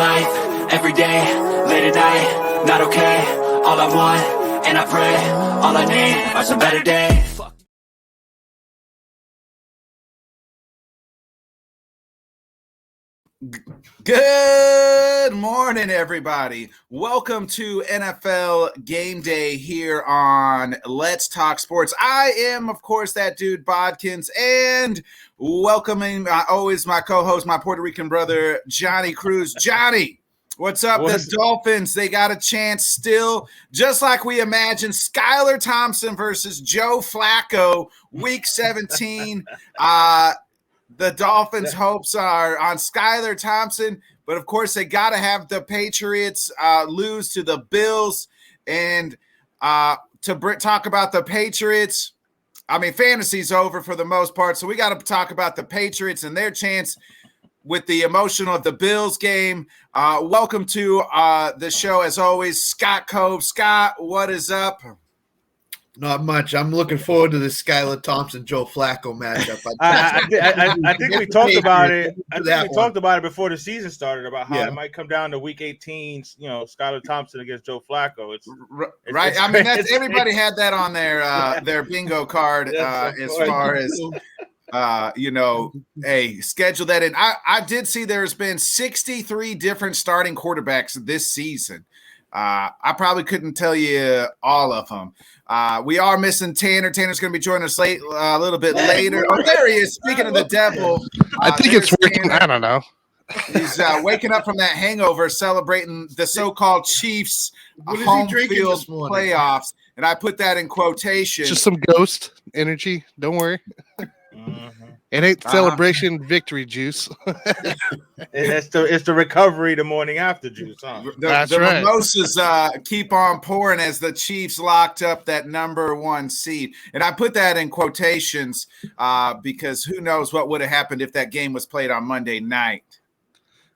life, every day, late at night, not okay. All I want, and I pray, all I need are some better days. Good morning, everybody. Welcome to NFL Game Day here on Let's Talk Sports. I am, of course, that dude Bodkins, and welcoming always my co-host, my Puerto Rican brother, Johnny Cruz. Johnny, what's up? The Dolphins, they got a chance still, just like we imagined. Skylar Thompson versus Joe Flacco, Week 17. The Dolphins' hopes are on Skylar Thompson, but of course they got to have the Patriots lose to the Bills. And to talk about the Patriots, I mean, fantasy's over for the most part, so we got to talk about the Patriots and their chance with the emotional of the Bills game. Welcome to the show, as always, Scott Cove. Scott, what is up? Not much. I'm looking forward to the Skylar Thompson-Joe Flacco matchup. I think we talked about it. I think we talked about it before the season started about how it might come down to Week 18. You know, Skylar Thompson against Joe Flacco. It's right. I mean, everybody had that on their bingo card as far as hey, schedule that in. I did see there's been 63 different starting quarterbacks this season. I probably couldn't tell you all of them. We are missing Tanner. Tanner's going to be joining us late, a little bit later. Oh, there he is. Speaking of the devil. I think it's working. Tanner. I don't know. He's waking up from that hangover, celebrating the so-called Chiefs home field playoffs. And I put that in quotation. Just some ghost energy. Don't worry. It ain't celebration victory juice. It's the recovery the morning after juice. Huh? The right. Mimosas keep on pouring as the Chiefs locked up that number 1 seed. And I put that in quotations because who knows what would have happened if that game was played on Monday night.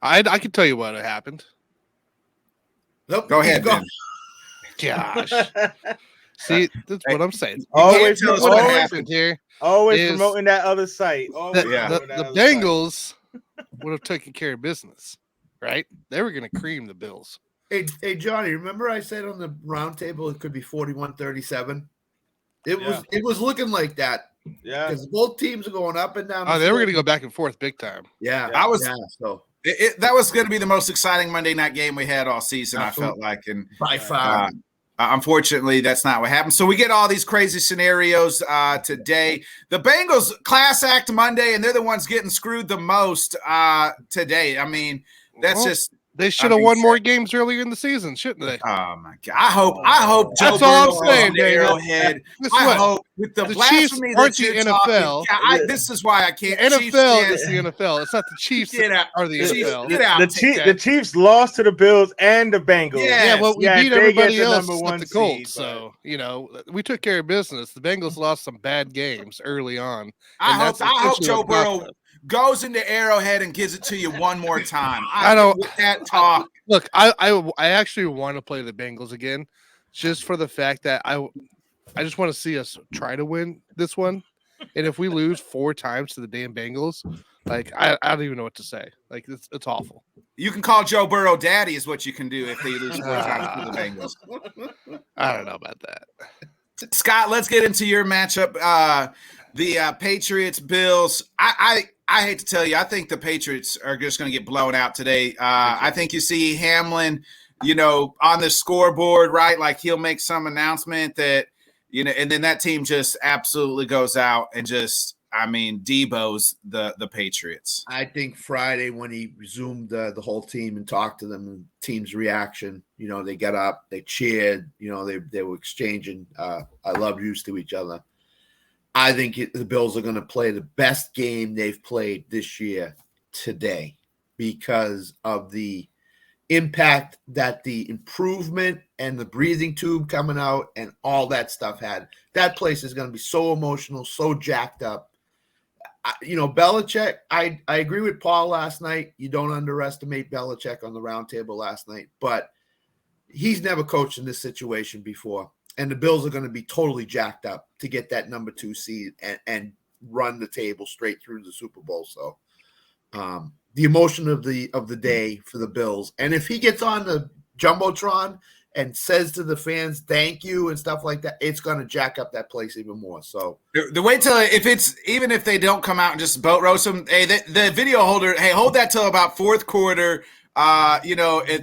I can tell you what had happened. Nope. Go ahead, Ben. Gosh. See, that's what I'm saying. Always Always promoting that other site. The Bengals would have taken care of business, right? They were going to cream the Bills. Hey, Johnny, remember I said on the round table it could be 41-37? It was looking like that. Yeah. Because both teams are going up and down. Oh, they were going to go back and forth big time. Yeah. That was going to be the most exciting Monday night game we had all season, I felt like. And by far. Unfortunately, that's not what happened. So we get all these crazy scenarios today. The Bengals class act Monday, and they're the ones getting screwed the most today. I mean, that's just they should have won more games earlier in the season, shouldn't they? Oh my God! I hope. Joe That's all I'm saying, Arrowhead. I hope with the Chiefs aren't the NFL. This is why I can't. The NFL is the NFL. It's not the Chiefs that are the NFL. Get out. The Chiefs lost to the Bills and the Bengals. Yeah, well, we beat everybody else but the Colts. So we took care of business. The Bengals lost some bad games early on. I hope Joe Burrow goes into Arrowhead and gives it to you one more time. I don't with that talk. Look, I actually want to play the Bengals again, just for the fact that I just want to see us try to win this one. And if we lose 4 times to the damn Bengals, like I don't even know what to say. Like it's awful. You can call Joe Burrow daddy is what you can do if they lose 4 times to the Bengals. I don't know about that. Scott, let's get into your matchup. The Patriots Bills. I hate to tell you, I think the Patriots are just going to get blown out today. I think you see Hamlin, on the scoreboard, right? Like he'll make some announcement that, and then that team just absolutely goes out and just, Debo's the Patriots. I think Friday when he resumed the whole team and talked to them, and team's reaction, they got up, they cheered, they were exchanging I love yous to each other. I think the Bills are going to play the best game they've played this year today because of the impact that the improvement and the breathing tube coming out and all that stuff had. That place is going to be so emotional, so jacked up. Belichick, I agree with Paul last night. You don't underestimate Belichick on the roundtable last night, but he's never coached in this situation before. And the Bills are going to be totally jacked up to get that number 2 seed and run the table straight through the Super Bowl. So the emotion of the day for the Bills. And if he gets on the Jumbotron and says to the fans, thank you and stuff like that, it's going to jack up that place even more. So the wait till even if they don't come out and just boat roast them, hey, the video holder, hey, hold that till about fourth quarter. At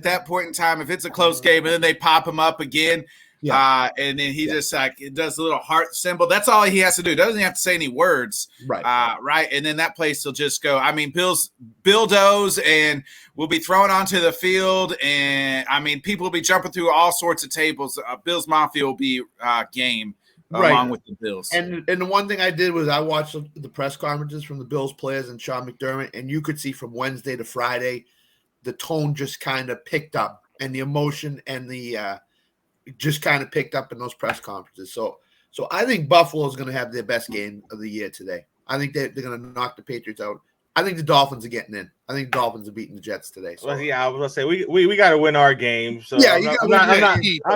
that point in time, if it's a close game and then they pop him up again, and then he just like it does a little heart symbol. That's all he has to do. Doesn't have to say any words, right? And then that place will just go. I mean, Bill Does and will be thrown onto the field, and I mean, people will be jumping through all sorts of tables. Bills Mafia will be game along with the Bills. And the one thing I did was I watched the press conferences from the Bills players and Sean McDermott, and you could see from Wednesday to Friday, the tone just kind of picked up, and the emotion and the just kind of picked up in those press conferences. So I think Buffalo is going to have their best game of the year today. I think they're going to knock the Patriots out. I think the Dolphins are getting in. I think the Dolphins are beating the Jets today. So. Well, yeah, I was going to say we got to win our game. So yeah, I'm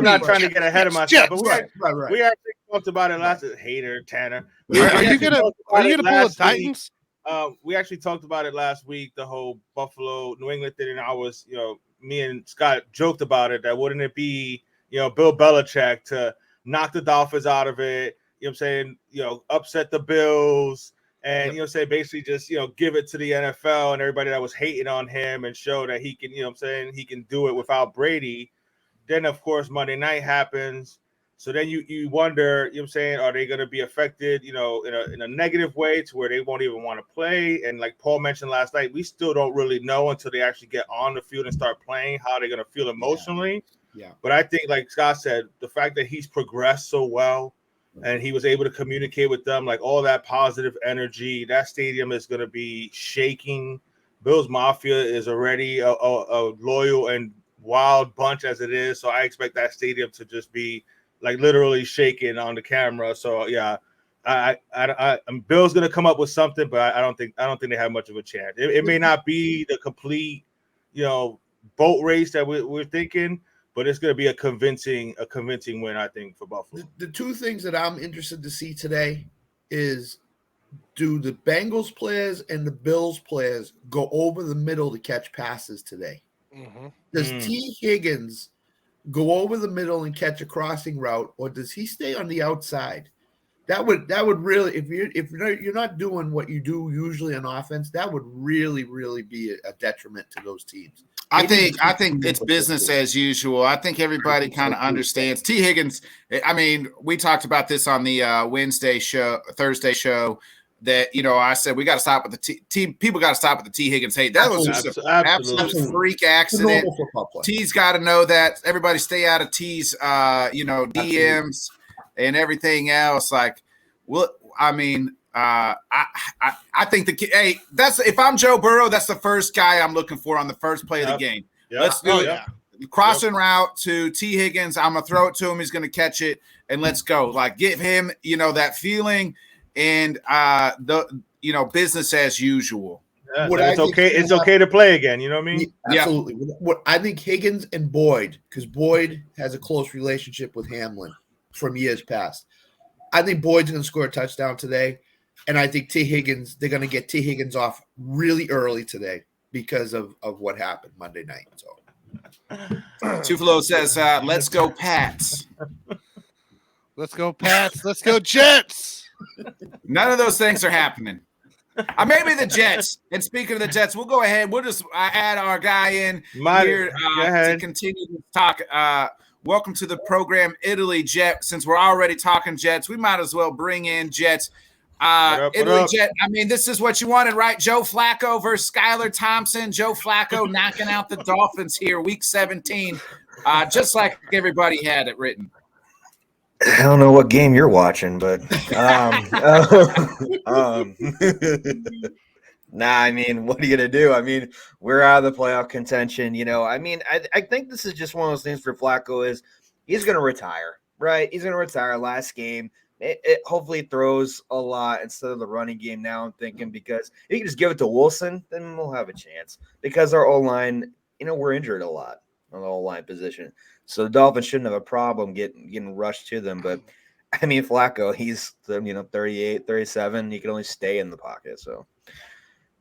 not trying to get ahead of myself. But we actually talked about it last. Hater Tanner. Are you gonna pull the Titans? We actually talked about it last week. The whole Buffalo New England thing, and I was, me and Scott joked about it. That wouldn't it be, Bill Belichick to knock the Dolphins out of it? You know what I'm saying? Upset the Bills. And, basically just, give it to the NFL and everybody that was hating on him and show that he can, he can do it without Brady. Then, of course, Monday night happens. So then you wonder, are they going to be affected, in a negative way to where they won't even want to play? And like Paul mentioned last night, we still don't really know until they actually get on the field and start playing how they're going to feel emotionally. Yeah. But I think, like Scott said, the fact that he's progressed so well, and he was able to communicate with them, like all that positive energy. That stadium is going to be shaking. Bills Mafia is already a loyal and wild bunch as it is. So I expect that stadium to just be like literally shaking on the camera. So yeah, Bill's going to come up with something, but I don't think they have much of a chance. It may not be the complete, boat race that we're thinking, but it's going to be a convincing win, I think, for Buffalo. The two things that I'm interested to see today is, do the Bengals players and the Bills players go over the middle to catch passes today? Mm-hmm. Does T. Higgins go over the middle and catch a crossing route, or does he stay on the outside? That would really, if you're not doing what you do usually on offense, that would really, really be a detriment to those teams. I think it's business as usual. I think everybody kind of understands. T. Higgins, I mean, we talked about this on the Thursday show, that, I said we got to stop with the people got to stop with the T. Higgins hate. That was just an absolute freak accident. T's got to know that. Everybody stay out of T's, DMs and everything else. Like, I think that's, if I'm Joe Burrow, that's the first guy I'm looking for on the first play of the game. Yep. Let's do it. Crossing route to T. Higgins. I'm gonna throw it to him. He's gonna catch it, and let's go. Like, give him, that feeling, and business as usual. Yeah, it's okay. It's okay to play again. You know what I mean? Absolutely. Yeah. What I think Higgins and Boyd, because Boyd has a close relationship with Hamlin from years past. I think Boyd's going to score a touchdown today, and I think they're going to get T. Higgins off really early today because of what happened Monday night. So, Tufalo says, "Let's go Pats." Let's go Pats. Let's go Jets. None of those things are happening. Maybe the Jets. And speaking of the Jets, we'll go ahead. We'll just add our guy in here to continue to talk. Welcome to the program, Italy Jet. Since we're already talking Jets, we might as well bring in Jets. Italy Jet. I mean, this is what you wanted, right? Joe Flacco versus Skylar Thompson. Joe Flacco knocking out the Dolphins here, Week 17, just like everybody had it written. I don't know what game you're watching, but I mean, what are you going to do? I mean, we're out of the playoff contention, I mean, I think this is just one of those things for Flacco is he's going to retire, right? He's going to retire last game. It hopefully throws a lot instead of the running game now, I'm thinking, because if you can just give it to Wilson, then we'll have a chance. Because our O-line, we're injured a lot on the O-line position. So the Dolphins shouldn't have a problem getting rushed to them. But, I mean, Flacco, he's, 38, 37. He can only stay in the pocket, so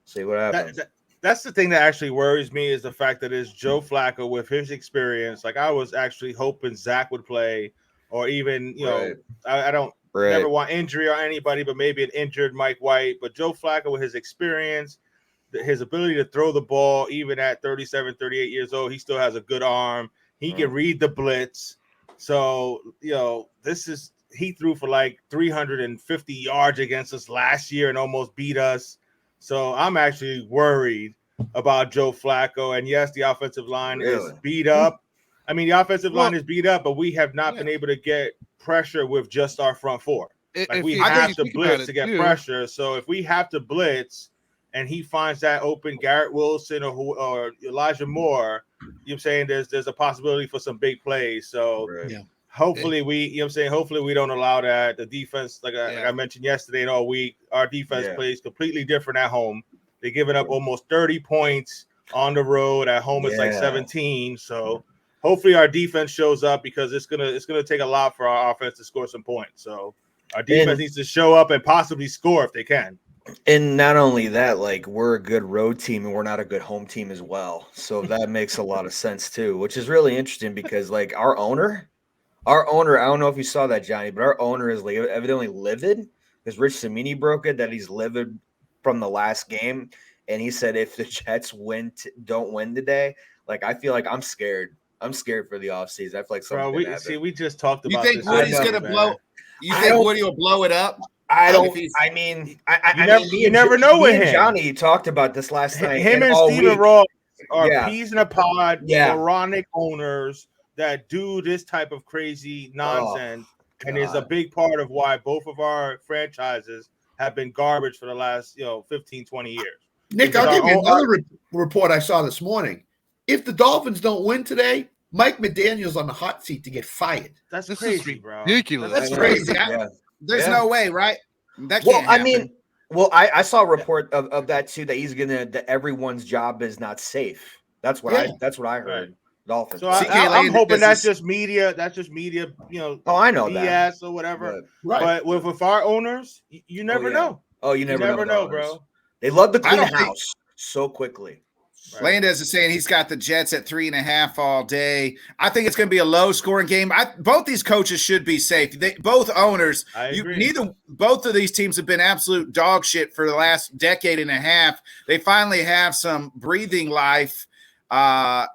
see what happens. that's the thing that actually worries me is the fact that it's Joe Flacco with his experience. Like I was actually hoping Zach would play, or even Right. I don't Right. never want injury or anybody, but maybe an injured Mike White. But Joe Flacco with his experience, his ability to throw the ball, even at 37, 38 years old, he still has a good arm. He can read the blitz. So, he threw for like 350 yards against us last year and almost beat us. So I'm actually worried about Joe Flacco. And yes, the offensive line is beat up. I mean, the offensive line is beat up, but we have not been able to get pressure with just our front four. Like we have to blitz to get pressure. So if we have to blitz and he finds that open Garrett Wilson or Elijah Moore, you're saying there's a possibility for some big plays. So hopefully hopefully we don't allow that. The defense, like I mentioned yesterday and all week, our defense plays completely different at home. They're giving up almost 30 points on the road. At home it's like 17. So hopefully our defense shows up, because it's gonna take a lot for our offense to score some points. So our defense needs to show up and possibly score if they can. And not only that, like, we're a good road team and we're not a good home team as well. So that makes a lot of sense too, which is really interesting because like our owner, I don't know if you saw that, Johnny, but our owner is like evidently livid because Rich Cimini broke it that he's livid from the last game. And he said if the Jets don't win today, like I feel like I'm scared. I'm scared for the offseason. I feel like something we just talked about this. You think Woody's gonna blow? You think Woody will blow it up? I don't. I mean, you never know with him. Johnny talked about this last night. Him and Steven Ross are peas in a pod, moronic owners that do this type of crazy nonsense, and is a big part of why both of our franchises have been garbage for the last 15, 20 years. Nick, I'll give you another report I saw this morning. If the Dolphins don't win today, Mike McDaniel's on the hot seat to get fired. That's crazy, bro. Ridiculous. That's crazy. There's no way, right? That can't happen. I saw a report of that too, that he's that everyone's job is not safe. That's what I heard. Right. Dolphins. So I'm hoping that's just media. That's just media. Oh, I know BS that. or whatever. But with our owners, you never know. Oh, you never know, bro. They love to clean a house so quickly. Right. Landez is saying he's got the Jets at 3.5 all day. I think it's going to be a low-scoring game. Both these coaches should be safe. Both owners. I agree. Both of these teams have been absolute dog shit for the last decade and a half. They finally have some breathing life. I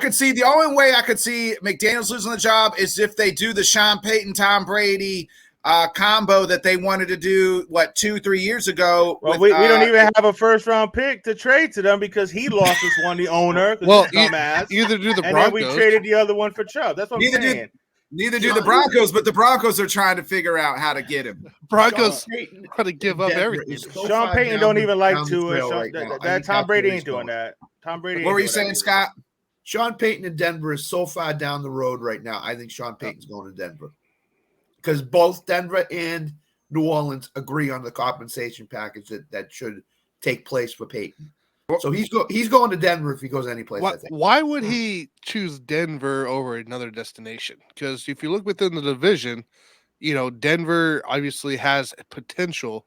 could see the only way I could see McDaniels losing the job is if they do the Sean Payton, Tom Brady combo that they wanted to do 2-3 years ago. Well, we don't even have a first round pick to trade to them because he lost this one, the owner. Well, either do the Broncos. And then we traded the other one for Chubb. That's what I'm saying. Neither do the Broncos, but the Broncos are trying to figure out how to get him. Broncos trying to give up everything. Sean Payton don't even like to. Tom Brady ain't doing that. Tom Brady. What were you saying, Scott? Sean Payton in Denver is so far down the road right now. I think Sean Payton's going to Denver because both Denver and New Orleans agree on the compensation package that should take place for Payton. So he's going to Denver if he goes any place. Why would he choose Denver over another destination? Because if you look within the division, Denver obviously has potential,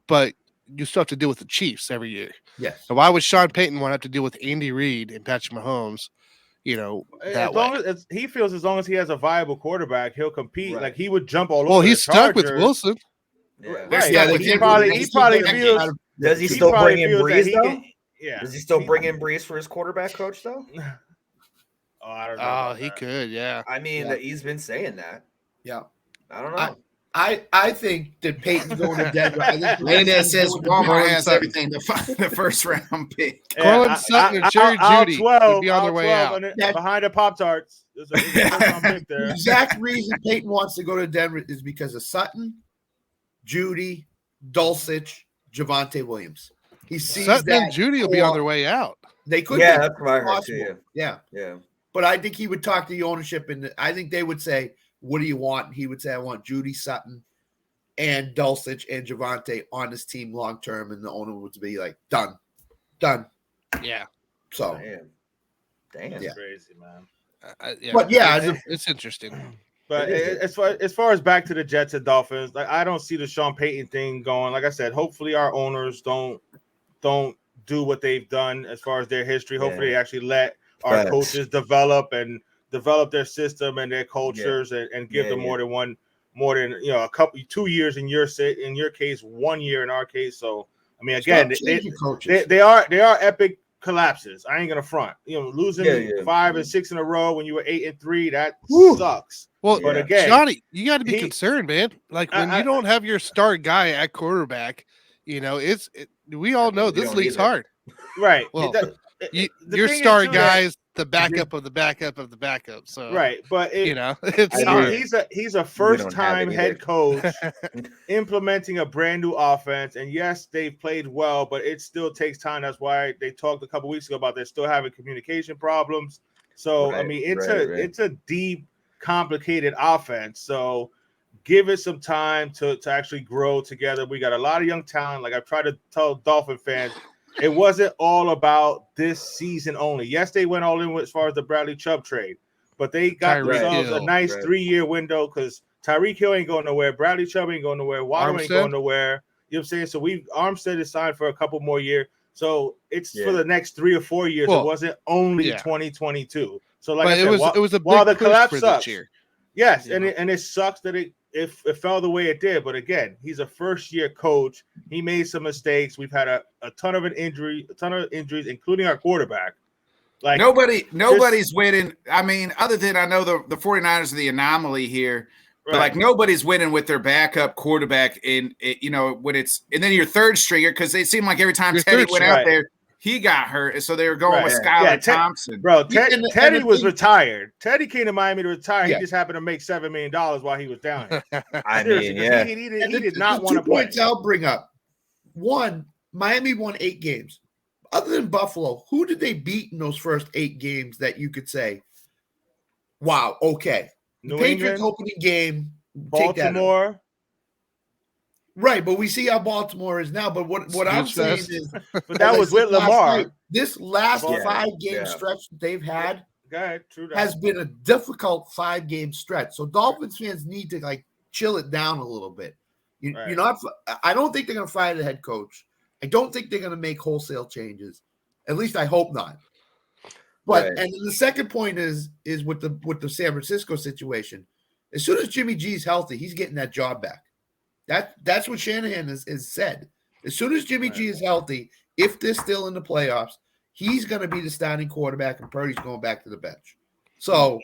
but you still have to deal with the Chiefs every year. Yes. So why would Sean Payton want to have to deal with Andy Reid and Patrick Mahomes? As he feels as long as he has a viable quarterback, he'll compete. Right. Like he would jump all over. Well, he's stuck with Wilson. Yeah. Right. Yeah, he probably feels. Does he still bring in Breeze though? Yeah. Does he still bring in Breeze for his quarterback coach though? I don't know. Oh, he could. Yeah. I mean, he's been saying that. Yeah. I don't know. I think that Peyton's going to Denver. I think Landez says Walmart has everything. The first round pick. Cortland Sutton and Jerry Jeudy would be on their way out. Behind the Pop-Tarts. The exact reason Peyton wants to go to Denver is because of Sutton, Jeudy, Dulcich, Javonte Williams. He sees Sutton and Jeudy will be on their way out. They could. Yeah, that's what I heard too. Yeah. But I think he would talk to the ownership, and I think they would say, "What do you want?" And he would say, "I want Jeudy, Sutton, and Dulcich and Javonte on this team long term." And the owner would be like, "Done." Yeah. So, damn, that's crazy, man. But it's interesting. But as far as back to the Jets and Dolphins, like I don't see the Sean Payton thing going. Like I said, hopefully our owners don't do do what they've done as far as their history. Hopefully, Yeah. they actually let our Facts. coaches develop their system and their cultures and give them more than a couple 2 years in your case, 1 year in our case. So I mean, again, they are epic collapses. I ain't gonna front. Losing 5 and 6 in a row when you were 8 and 3, that sucks. Well, but again, Johnny, you got to be concerned, man. Like when you don't have your star guy at quarterback, we all know this league's hard. Right. Well, your star guy is the backup of the backup of the backup. So right, but it's hard. He's a first-time head coach implementing a brand new offense, and yes, they've played well, but it still takes time. That's why they talked a couple weeks ago about they're still having communication problems. So I mean, it's a deep, complicated offense. So give it some time to actually grow together. We got a lot of young talent. Like I've tried to tell Dolphin fans, it wasn't all about this season only. Yes, they went all in as far as the Bradley Chubb trade, but they got themselves a nice 3-year window because Tyreek Hill ain't going nowhere. Bradley Chubb ain't going nowhere. Waddle ain't going nowhere. You know what I'm saying? So Armstead is signed for a couple more years. So it's for the next 3 or 4 years. It wasn't only 2022. So like I said, it was a big while the collapse sucks. Yes, and it sucks that it fell the way it did. But again, he's a first-year coach. He made some mistakes. We've had a ton of injuries, including our quarterback. Like nobody's winning. I mean, other than I know the 49ers are the anomaly here, but like nobody's winning with their backup quarterback when it's and then your third stringer because they seem like every time Teddy went out there, he got hurt, so they were going with Skylar Thompson. Bro, Teddy was retired. Teddy came to Miami to retire. He just happened to make $7 million while he was down here. I mean, he did not want to play. 2 points I'll bring up. One, Miami won 8 games. Other than Buffalo, who did they beat in those first 8 games that you could say, wow, okay. New Patriots England, opening game, Baltimore. Right, but we see how Baltimore is now. But what I'm saying is, but that was with Lamar. This last 5-game stretch that they've had has been a difficult 5-game stretch. So Dolphins fans need to chill it down a little bit. You're not. I don't think they're going to fire the head coach. I don't think they're going to make wholesale changes. At least I hope not. But and the second point is with the San Francisco situation. As soon as Jimmy G's healthy, he's getting that job back. That's what Shanahan has said. As soon as Jimmy G is healthy, if they're still in the playoffs, he's going to be the starting quarterback, and Purdy's going back to the bench. So,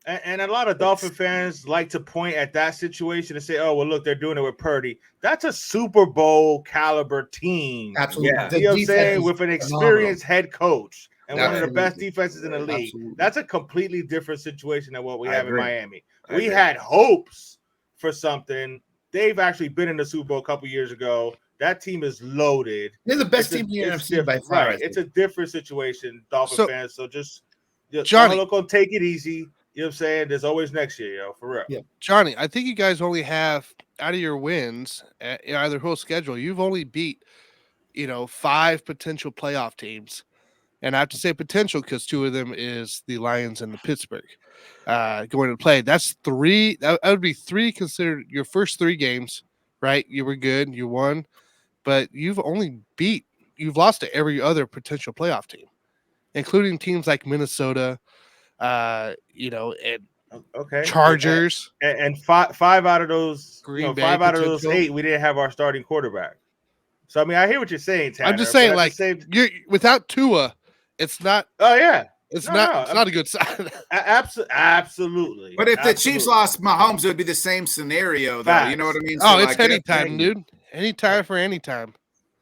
and a lot of Dolphin fans like to point at that situation and say, "Oh, well, look, they're doing it with Purdy. That's a Super Bowl caliber team, absolutely. You know what I'm saying, with an experienced head coach and one of the best defenses in the league. Absolutely. That's a completely different situation than what we have in Miami. We had hopes for something." They've actually been in the Super Bowl a couple years ago. That team is loaded. They're the best team in the NFC by far. Right. It's a different situation, Dolphin fans. So just Johnny, look on, take it easy. You know what I'm saying? There's always next year, for real. Yeah. Johnny, I think you guys only have out of your wins in either whole schedule, you've only beat 5 potential playoff teams. And I have to say potential because 2 of them is the Lions and the Pittsburgh going to play. That's 3. That would be 3 considered your first 3 games, right? You were good. You won. But you've lost to every other potential playoff team, including teams like Minnesota, and Chargers. And 5 out of those, Green Bay, 5 out of those 8, we didn't have our starting quarterback. So, I mean, I hear what you're saying, Tanner. I'm just saying, you're without Tua, it's not. Oh yeah, it's not a good sign. Absolutely. But if the Chiefs lost Mahomes, it would be the same scenario, though. You know what I mean? So it's anytime, dude. Anytime for anytime.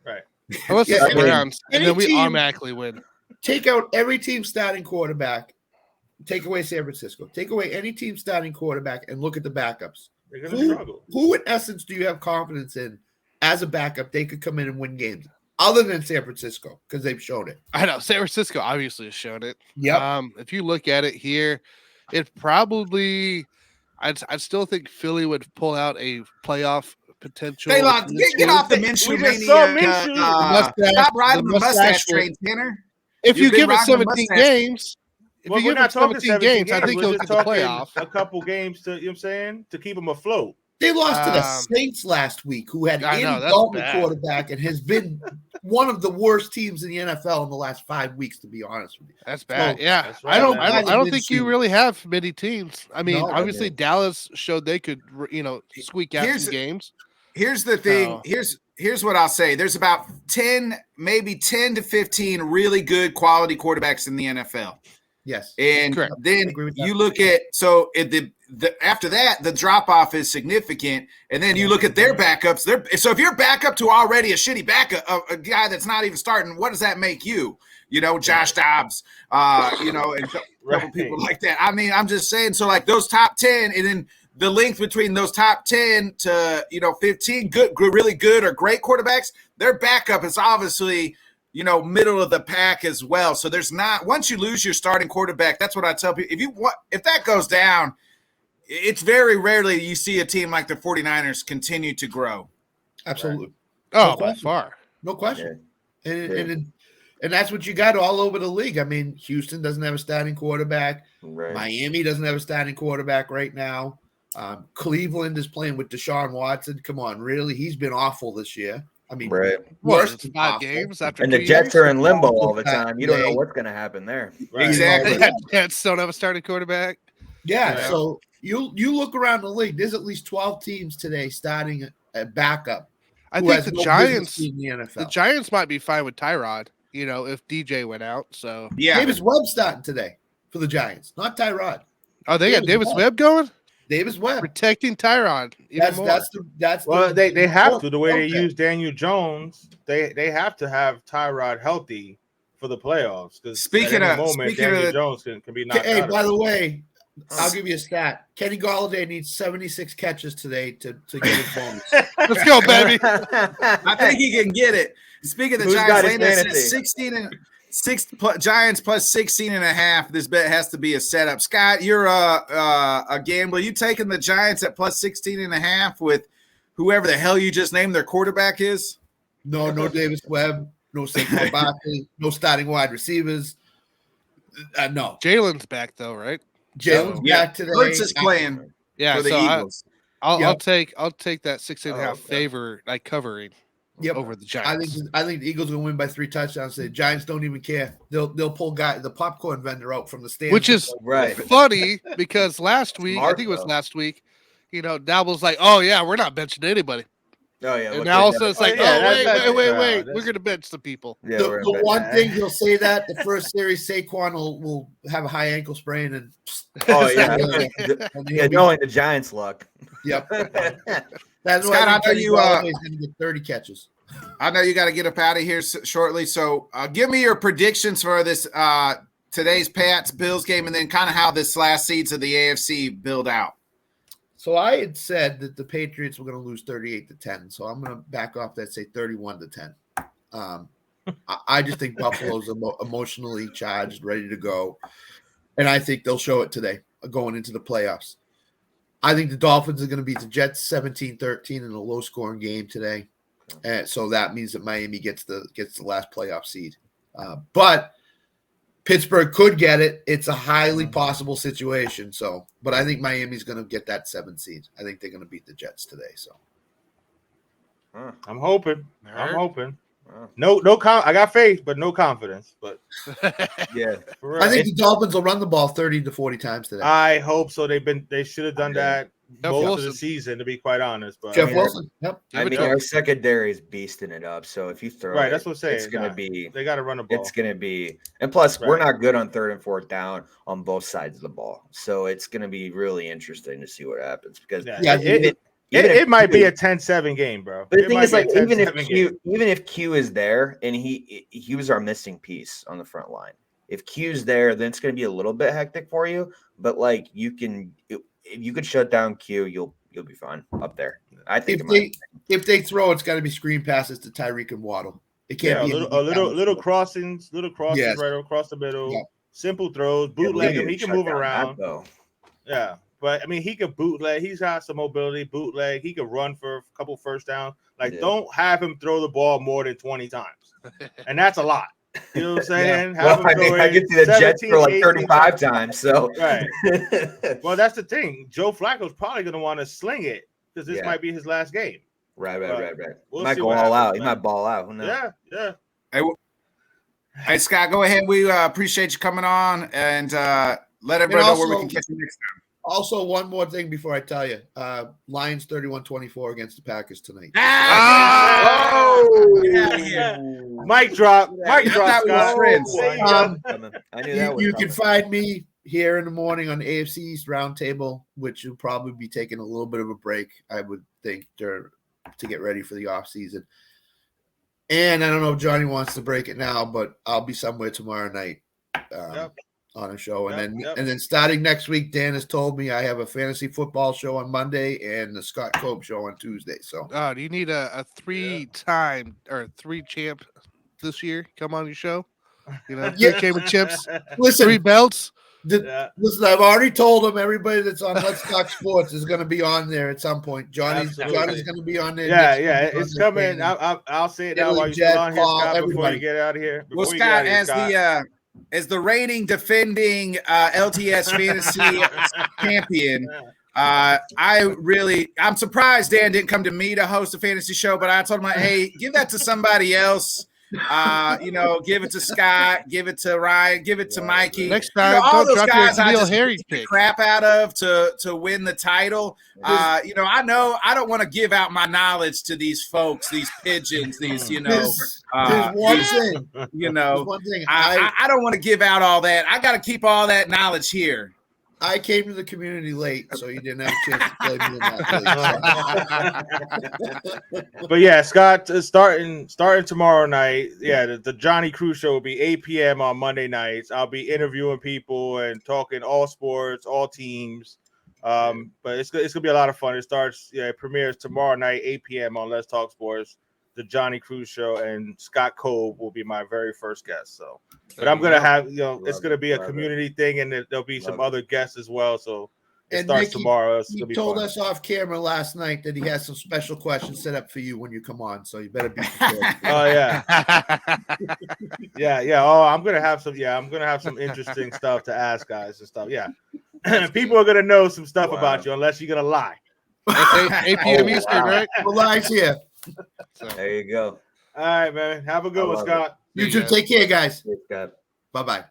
Right. Unless it's Browns, and then we automatically win. Take out every team starting quarterback. Take away San Francisco. Take away any team starting quarterback, and look at the backups. They're going to struggle. Who, in essence, do you have confidence in as a backup? They could come in and win games. Other than San Francisco, because they've shown it. I know San Francisco obviously has shown it. Yeah. If you look at it here, it probably, I'd still think Philly would pull out a playoff potential. Get off the Minshew mania. Stop riding the mustache train, Tanner. If you give it 17 games, if you give it 17 games, I think you'll get the playoff. A couple games to, you know what I'm saying, to keep them afloat. They lost to the Um, Saints last week, who had I Andy know, that's Dalton bad. quarterback and has been one of the worst teams in the NFL in the last 5 weeks, to be honest with you. That's bad. So, Yeah, that's right, I don't. man. I don't Minshew. think you really have many teams. I mean, No, obviously yeah. Dallas showed they could, squeak out Here's- some games. Here's the thing. Oh. Here's what I'll say. There's about 10, maybe 10 to 15 really good quality quarterbacks in the NFL. Yes. And Correct. then Agree with that. you look at after that, the drop off is significant. And then you look at their backups. So if you're backup to already a shitty backup, a guy that's not even starting, what does that make you? Josh Dobbs, and a couple people like that. I mean, I'm just saying. So like those top 10, and then the length between those top 10 to 15 good, really good or great quarterbacks, their backup is obviously middle of the pack as well. So there's not, once you lose your starting quarterback, that's what I tell people. If that goes down, it's very rarely you see a team like the 49ers continue to grow. Absolutely. Oh, No by question. far. No question. And that's what you got all over the league. I mean, Houston doesn't have a starting quarterback. Right. Miami doesn't have a starting quarterback right now. Cleveland is playing with Deshaun Watson. Come on, really? He's been awful this year. I mean, Right. worse It's than 5 awful. games after And 2 the Jets years? are in limbo all the time. You don't know They- what's going to happen there. Right. Exactly. Yeah, Jets don't have a starting quarterback. Yeah, Yeah. so you look around the league. There's at least 12 teams today starting a backup. I who think has the no Giants. business being in the NFL. The Giants might be fine with Tyrod. If DJ went out. So Yeah. Davis Webb starting today for the Giants, not Tyrod. they got Davis Davis Webb. Webb going, Davis Webb. protecting Tyrod. Even more. That's Well, the, they have to. The way they Okay. use Daniel Jones, they have to have Tyrod healthy for the playoffs. Because Speaking at any of- moment, speaking of Daniel the- Jones can be knocked Hey, out. by the way, I'll give you a stat. Kenny Golladay needs 76 catches today to get his bonus. Let's go, baby. I think he can get it. Speaking of the Who's got Giants, his Landon fantasy? says 16 and 6 Giants plus 16 and a half. This bet has to be a setup. Scott, you're a gambler. You taking the Giants at plus 16 and a half with whoever the hell you just named their quarterback is? No Davis Webb, no Saquon Barkley, no starting wide receivers. No. Jalen's back though, right? Jalen's Yeah. back today. Hurts is playing Yeah. for the So Eagles. I'll Yep. take that 6.5 okay. favor like covering Yep. over the I Giants. think the Eagles are gonna win by 3 touchdowns. The Giants don't even care. They'll pull the popcorn vendor out from the stands. Which is Right. funny because last week, I Smart, think it was though. last week, Dabble's like, "Oh yeah, we're not benching anybody," Oh, yeah. and look now at also that. it's like, yeah, "Oh that's- wait, that's- we're gonna bench some people." Yeah, the, we're the in one bed. thing he'll say that the first series Saquon will have a high ankle sprain and Oh, yeah. and Yeah, he'll be- knowing the Giants' luck. Yep. That's Scott, why I know you, he's going to get 30 catches. I know you got to get up out of here shortly. So give me your predictions for this today's Pats Bills game, and then kind of how this last seeds of the AFC build out. So I had said that the Patriots were going to lose 38-10. So I'm going to back off that, say 31-10. I just think Buffalo's emotionally charged, ready to go. And I think they'll show it today going into the playoffs. I think the Dolphins are going to beat the Jets 17-13 in a low-scoring game today. And so that means that Miami gets the last playoff seed. But Pittsburgh could get it. It's a highly possible situation. So, but I think Miami's going to get that 7th seed. I think they're going to beat the Jets today. So, I'm hoping. Alright. I'm hoping. Wow. I got faith, but no confidence. But Yeah. for real. I think the Dolphins will run the ball 30 to 40 times today. I hope so. They should have done that Jeff most of Wilson. the season, to be quite honest. But Jeff mean, Wilson. Yep. Give I it mean, to 'em. our secondary is beasting it up. So if you throw Right, it, that's what I'm saying. it's going Nah, to be. they got to run the ball. It's going to be, and plus, we're Right. not good on 3rd and 4th down on both sides of the ball. So it's going to be really interesting to see what happens because Yeah, even it if might be Q- a 10-7 game, bro. But the It thing might is, be a like, even 10-7 game. even if Q is there and he was our missing piece on the front line. If Q's there, then it's going to be a little bit hectic for you. But like if you could shut down Q, you'll be fine up there. I think. If they throw, it's got to be screen passes to Tyreek and Waddle. It can't Yeah, be little crossings Yes. right across the middle. Yeah. Simple throws, bootleg him. He can move around. Yeah, but I mean, he can bootleg. He's got some mobility, bootleg. He can run for a couple first downs. Like, Yeah. don't have him throw the ball more than 20 times, and that's a lot. You know what I'm saying? Well, Have him I mean, throw I it get to the Jets 17, for like 18 35 times. So Right. Well, that's the thing. Joe Flacco's probably going to want to sling it because this Yeah. might be his last game. Right. We'll He might see go what all happens, out. He man. might ball out. Who knows? Yeah. Hey, Scott, go ahead. We appreciate you coming on, and let everybody know where we can catch you next time. Also, one more thing before I tell you. Lions 31-24 against the Packers tonight. Oh! Get out of here. Mic drop. I Mic drop, thought we were Scott. friends. There you go. I knew that was You can coming. find me here in the morning on AFC East Roundtable, which will probably be taking a little bit of a break, I would think, to get ready for the off season. And I don't know if Johnny wants to break it now, but I'll be somewhere tomorrow night on a show. And then starting next week, Dan has told me I have a fantasy football show on Monday and the Scott Cope show on Tuesday. So Do you need a 3-time or 3 champ this year come on your show? You know, 3 championships, listen, 3 belts. Listen, I've already told them everybody that's on Let's Talk Sports is going to be on there at some point. Johnny's going to be on there. Yeah, it's coming. I'll say it now while you're still on here, Scott, before you get out of here. Well, Scott, as the reigning defending LTS fantasy champion, I'm surprised Dan didn't come to me to host a fantasy show, but I told him, hey, give that to somebody else. Give it to Scott, give it to Ryan, give it to Mikey. Next time, all those drop guys I just Harry beat the pick. crap out of to win the title. I don't want to give out my knowledge to these folks, these pigeons, these There's one thing. There's one thing. I don't want to give out all that. I got to keep all that knowledge here. I came to the community late, so you didn't have a chance to play me in that league. But yeah, Scott, starting tomorrow night. Yeah, the Johnny Cruz show will be 8 p.m. on Monday nights. I'll be interviewing people and talking all sports, all teams. But it's gonna be a lot of fun. It premieres tomorrow night, 8 p.m. on Let's Talk Sports. The Johnny Cruz show, and Scott Cole will be my very first guest. So, but I'm gonna have it's gonna be a community thing, and there'll be some other guests as well. So it starts Mickey, tomorrow. He told us off camera last night that he has some special questions set up for you when you come on. So you better be prepared. Oh yeah, yeah. Oh, I'm gonna have some. Yeah, I'm gonna have some interesting stuff to ask guys and stuff. Yeah, people are gonna know some stuff about you unless you're gonna lie. It's 8 p.m. Eastern, right? The line's here. There you go. All right, man. Have a good one, Scott. You too. Take care, guys. Scott. Bye-bye.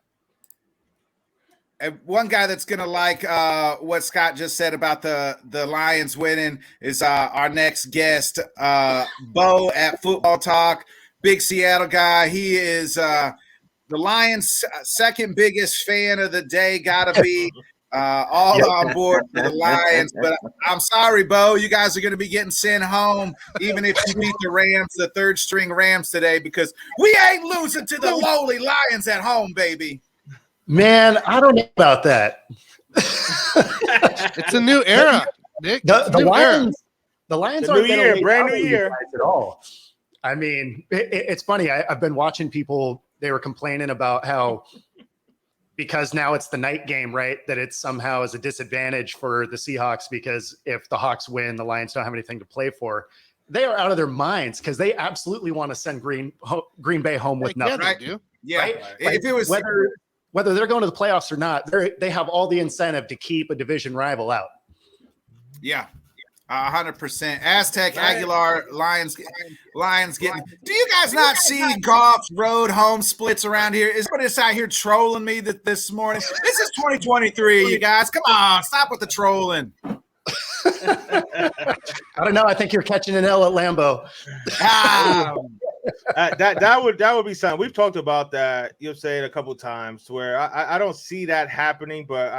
And one guy that's gonna like what Scott just said about the Lions winning is our next guest, Bo at Football Talk, big Seattle guy. He is the Lions' second biggest fan of the day. Gotta be on board for the Lions. But I'm sorry, Bo, you guys are gonna be getting sent home, even if you beat the Rams, the third string Rams today, because we ain't losing to the lowly Lions at home, baby. Man, I don't know about that. It's a new era, Nick. The Lions The aren't new gonna year, lay brand down new with year. you guys at all. I mean, it's funny. I've been watching people. They were complaining about how because now it's the night game, right? That it somehow is a disadvantage for the Seahawks because if the Hawks win, the Lions don't have anything to play for. They are out of their minds because they absolutely want to send Green Bay home with nothing. right? Yeah, Right? if it was Whether they're going to the playoffs or not, they have all the incentive to keep a division rival out. Yeah, 100%. Aztec, Aguilar, Lions getting. Do you guys not see Goff's road home splits around here? Is somebody just out here trolling me this morning? This is 2023, you guys. Come on, stop with the trolling. I don't know. I think you're catching an L at Lambeau. That would be something. We've talked about that. You've said a couple of times where I don't see that happening, but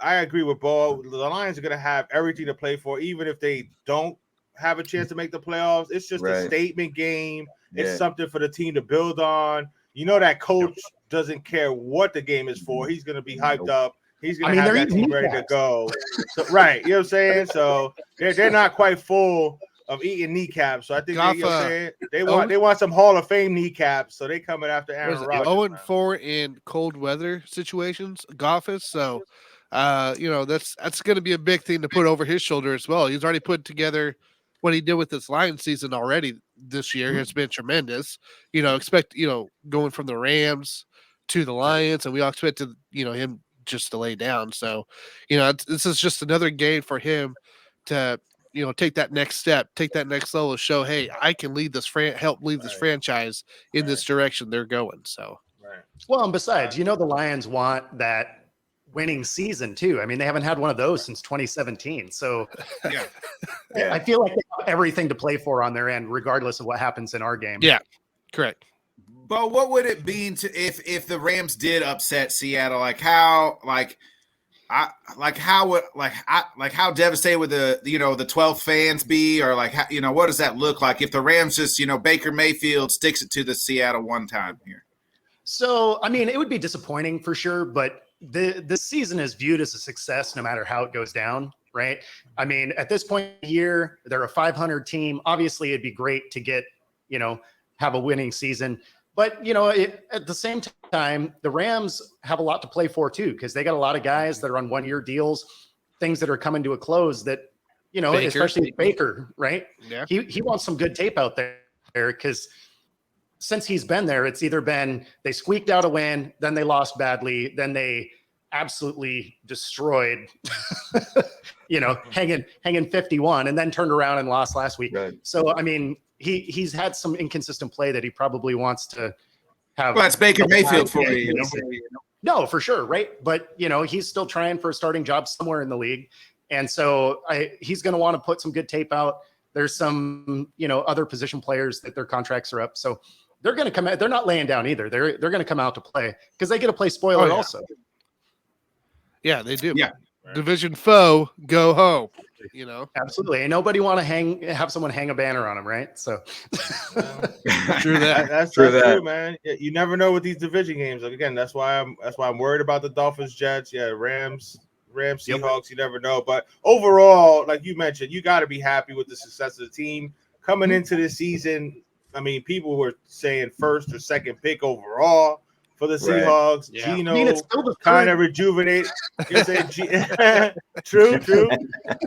I agree with Bo. The Lions are going to have everything to play for, even if they don't have a chance to make the playoffs. It's just a statement game. It's something for the team to build on. You know that coach doesn't care what the game is for. He's going to be hyped up. He's going to have that team ready to go. So, right. You know what I'm saying? So they're not quite full of eating kneecaps. So I think they want some Hall of Fame kneecaps. So they coming after Aaron Rodgers. 0-4 in cold weather situations, Goff is. So that's going to be a big thing to put over his shoulder as well. He's already put together what he did with this Lions season already this year has been tremendous. Expect going from the Rams to the Lions, and we all expect him just to lay down. So, this is just another game for him to take that next step, take that next level, show, hey, I can lead this help lead this franchise in this direction they're going. So, Right. Well, and besides, the Lions want that winning season too. I mean, they haven't had one of those since 2017. So Yeah. I feel like they have everything to play for on their end, regardless of what happens in our game. yeah, correct. But what would it mean to if the Rams did upset Seattle? How devastated would the 12 fans be, or what does that look like if the Rams just Baker Mayfield sticks it to the Seattle one time here? So I mean, it would be disappointing for sure, but this season is viewed as a success no matter how it goes down, right? I mean, at this point in the year, they're a 500 team. Obviously, it'd be great to get have a winning season. But, at the same time, the Rams have a lot to play for, too, because they got a lot of guys that are on one-year deals, things that are coming to a close that, Baker. especially Baker, right? Yeah. He wants some good tape out there because since he's been there, it's either been they squeaked out a win, then they lost badly, then they absolutely destroyed, hanging 51, and then turned around and lost last week. Right. So, I mean, he's had some inconsistent play that he probably wants to have. Well, that's Baker Mayfield for you. No, for sure, right? But he's still trying for a starting job somewhere in the league, and so he's going to want to put some good tape out. There's some other position players that their contracts are up, so they're going to come out. They're not laying down either. They're going to come out to play because they get to play spoiler also. Yeah, they do. Yeah. Division foe, go home. Absolutely. And nobody want to have someone hang a banner on them, right? So True that. That's True true, man. You never know with these division games. Like, again, that's why I'm worried about the Dolphins, Jets, Rams, Seahawks. You never know. But overall, like you mentioned, you got to be happy with the success of the team coming into this season. I mean, people were saying first or second pick overall for the Seahawks. Yeah. Geno it's still the kind of rejuvenated. True.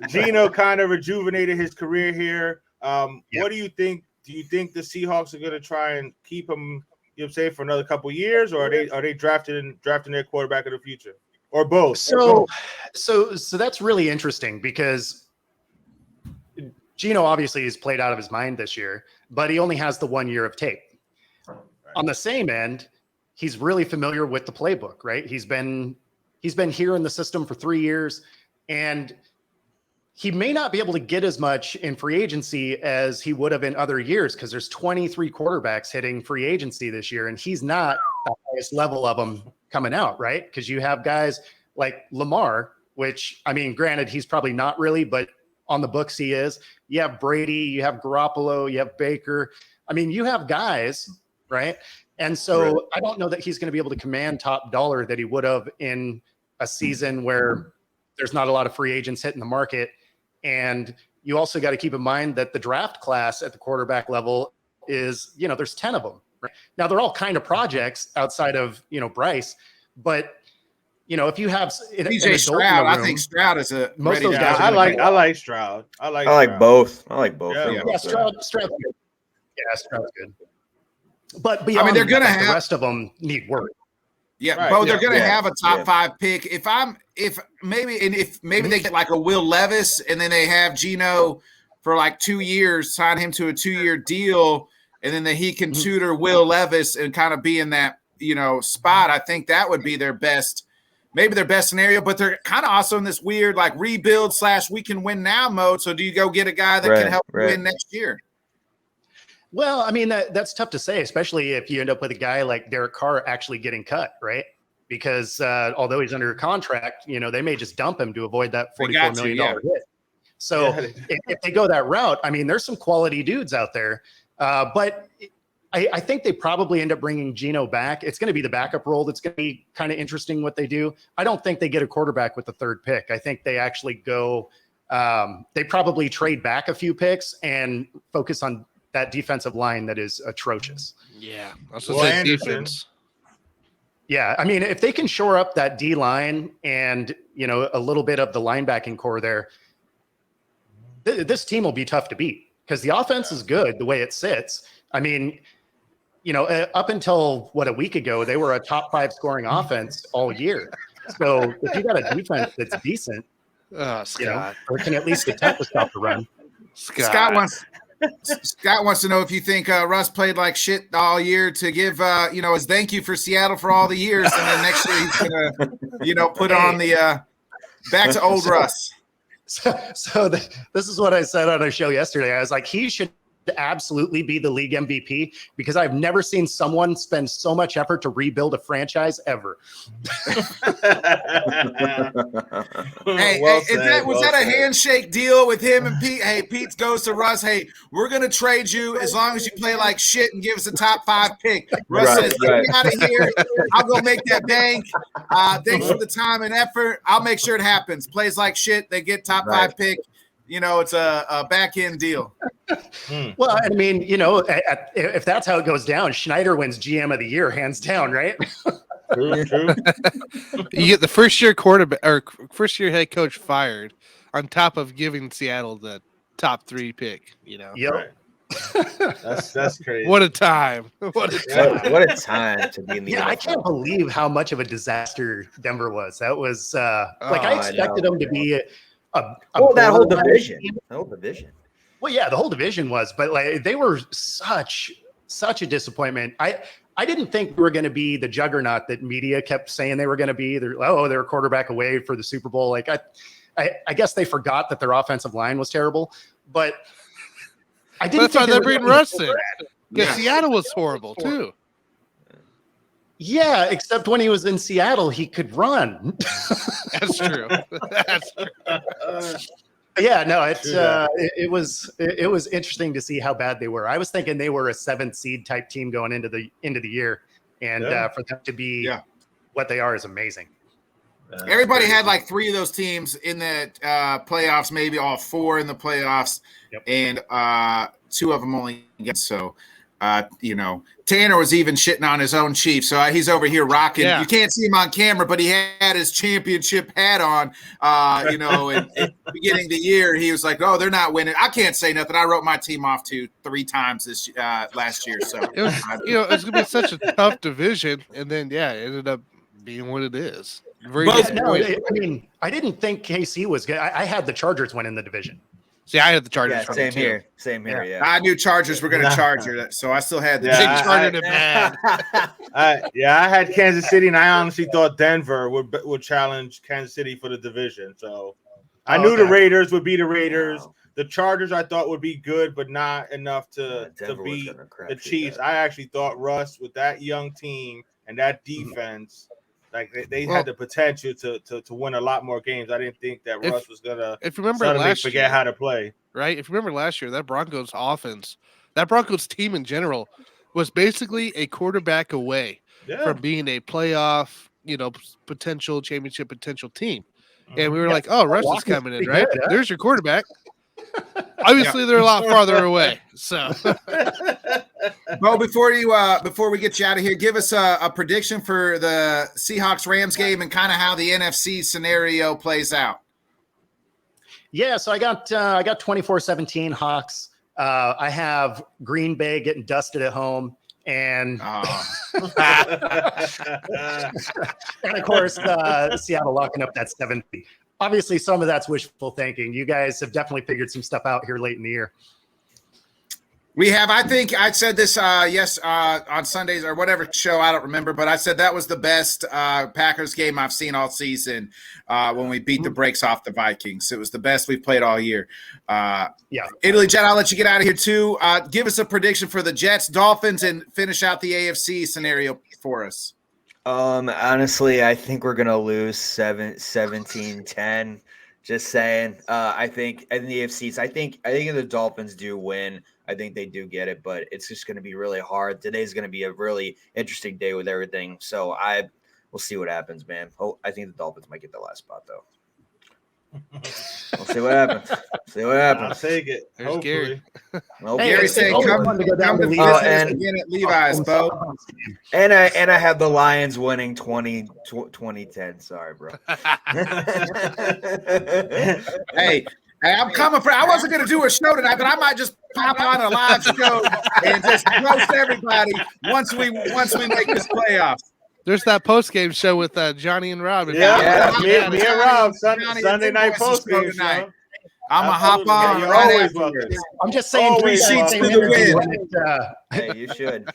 Geno kind of rejuvenated his career here. What do you think? Do you think the Seahawks are going to try and keep him, for another couple of years, or are they drafting their quarterback of the future, or both? So that's really interesting because Geno obviously has played out of his mind this year, but he only has the 1 year of tape. Right. On the same end, he's really familiar with the playbook, right? He's been here in the system for 3 years, and he may not be able to get as much in free agency as he would have in other years because there's 23 quarterbacks hitting free agency this year, and he's not the highest level of them coming out, right? Because you have guys like Lamar, which, I mean, granted, he's probably not really, but on the books he is. You have Brady, you have Garoppolo, you have Baker. I mean, you have guys, right? And so I don't know that he's going to be able to command top dollar that he would have in a season where there's not a lot of free agents hitting the market. And you also got to keep in mind that the draft class at the quarterback level is, there's 10 of them. Right? Now, they're all kind of projects outside of, Bryce. But, if you have DJ Stroud, I think Stroud is a most of those guys. I like Stroud. I like both. I like both. Yeah. Stroud's good. Yeah, Stroud's good. But beyond they're going to the have rest of them need work. Yeah, Right, Bo, they're going to have a top yeah. 5 pick. If maybe they get like a Will Levis and then they have Geno for like 2 years, sign him to a 2-year deal, and then he can tutor Will Levis and kind of be in that, spot. I think that would be their best scenario, but they're kind of also in this weird like rebuild / we can win now mode. So do you go get a guy that can help you win next year? Well, I mean, that's tough to say, especially if you end up with a guy like Derek Carr actually getting cut, right? Because although he's under contract, they may just dump him to avoid that $44 million hit. So if they go that route, I mean, there's some quality dudes out there. But I think they probably end up bringing Geno back. It's going to be the backup role that's going to be kind of interesting what they do. I don't think they get a quarterback with the 3rd pick. I think they actually go they probably trade back a few picks and focus on that defensive line that is atrocious. Yeah. That's what defense. Yeah. I mean, if they can shore up that D line and, a little bit of the linebacking core there, this team will be tough to beat because the offense is good the way it sits. I mean, up until a week ago, they were a top 5 scoring offense all year. So if you got a defense that's decent, Scott. or can at least attempt to stop the run. Scott wants to know if you think Russ played like shit all year to give his thank you for Seattle for all the years, and then next year he's gonna put on the back to old Russ. So this is what I said on a show yesterday. I was like, he should absolutely be the league MVP because I've never seen someone spend so much effort to rebuild a franchise ever. Was that a handshake deal with him and Pete? Hey, Pete goes to Russ. Hey, we're gonna trade you as long as you play like shit and give us a top 5 pick. Russ says, "Get me out of here. I'll go make that bank. Thanks for the time and effort. I'll make sure it happens. Plays like shit. They get top 5 pick. It's a back end deal." Well, I mean, if that's how it goes down, Schneider wins GM of the year, hands down, right? True. You get the first year quarterback or first year head coach fired on top of giving Seattle the top 3 pick. Yep. Right. That's crazy. What a time! What What a time to be in the Yeah, I NFL. can't believe how much of a disaster Denver was. That was I I expected know. them to be That whole borderline division. team. The whole division. Well, yeah, the whole division was, but like they were such a disappointment. I didn't think we were going to be the juggernaut that media kept saying they were going to be. They're a quarterback away for the Super Bowl. Like I guess they forgot that their offensive line was terrible, but I didn't. That's why think they they're were bringing gonna be Russ so in. bad. Yeah, Yeah. Seattle was horrible too. Yeah, except when he was in Seattle, he could run. That's true. That's true. Yeah, no, it's True that. it was interesting to see how bad they were. I was thinking they were a 7th seed type team going into the year, and Yeah. for them to be Yeah. what they are is amazing. Everybody had like 3 of those teams in the playoffs, maybe all 4 in the playoffs, Yep. and 2 of them only get so. Tanner was even shitting on his own Chiefs, so he's over here rocking. Yeah. You can't see him on camera, but he had his championship hat on. At the beginning of the year, he was like, "Oh, they're not winning." I can't say nothing. I wrote my team off 3 times this last year, so It was, it's gonna be such a tough division, and then it ended up being what it is. Very Both- No, disappointing. I didn't think KC was good. I had the Chargers winning the division. See, I had the Chargers. Yeah, from same too. here. Same here. Yeah. I knew Chargers were going to charge her, so I still had the They Yeah, charted it bad. I had Kansas City, and I honestly thought Denver would challenge Kansas City for the division. So I knew the okay. Raiders would be the Raiders. Wow. The Chargers I thought would be good, but not enough to Denver was beat gonna crap the shoot Chiefs. that. I actually thought Russ with that young team and that defense, like they Well- had the potential to win a lot more games. I didn't think that If- Russ was gonna If you remember suddenly last forget year, how to play. right? If you remember last year, that Broncos offense, that Broncos team in general, was basically a quarterback away Yeah. from being a playoff, potential championship potential team. Mm-hmm. And we were like, "Oh, Russ is Watson's coming in, pretty right? good, huh? There's your quarterback." Obviously, they're a lot farther away. So, Bo, before we get you out of here, give us a prediction for the Seahawks Rams game and kind of how the NFC scenario plays out. Yeah, so I got 24-17 Hawks. I have Green Bay getting dusted at home, and and of course Seattle locking up that 7th. Obviously, some of that's wishful thinking. You guys have definitely figured some stuff out here late in the year. We have, I think I said this, on Sundays or whatever show, I don't remember, but I said that was the best Packers game I've seen all season when we beat the brakes off the Vikings. It was the best we've played all year. Yeah. Italy Jet, I'll let you get out of here too. Give us a prediction for the Jets, Dolphins, and finish out the AFC scenario for us. Honestly, I think we're gonna lose 17-10. Just saying. I think in the AFCs, I think if the Dolphins do win, I think they do get it, but it's just gonna be really hard. Today's gonna be a really interesting day with everything. So we'll see what happens, man. I think the Dolphins might get the last spot though. We'll see what happens. I'll take it. There's Hopefully. Gary. Well, Hey, Gary it's said, always come fun to go down to to business and- again at Levi's, Bo. and I have the Lions winning 20-10. Sorry, bro. Hey, I'm coming for. I wasn't going to do a show tonight, but I might just pop on a live show and just roast everybody once we make this playoffs. There's that post game show with Johnny and Rob. Yeah, Yeah, me and Rob Johnny, Sunday night Invoices post game tonight. I'm gonna hop Absolutely. on You're right always afterwards. welcome. I'm just saying, Always keep that welcome. same To the energy win. when it, Hey, you should.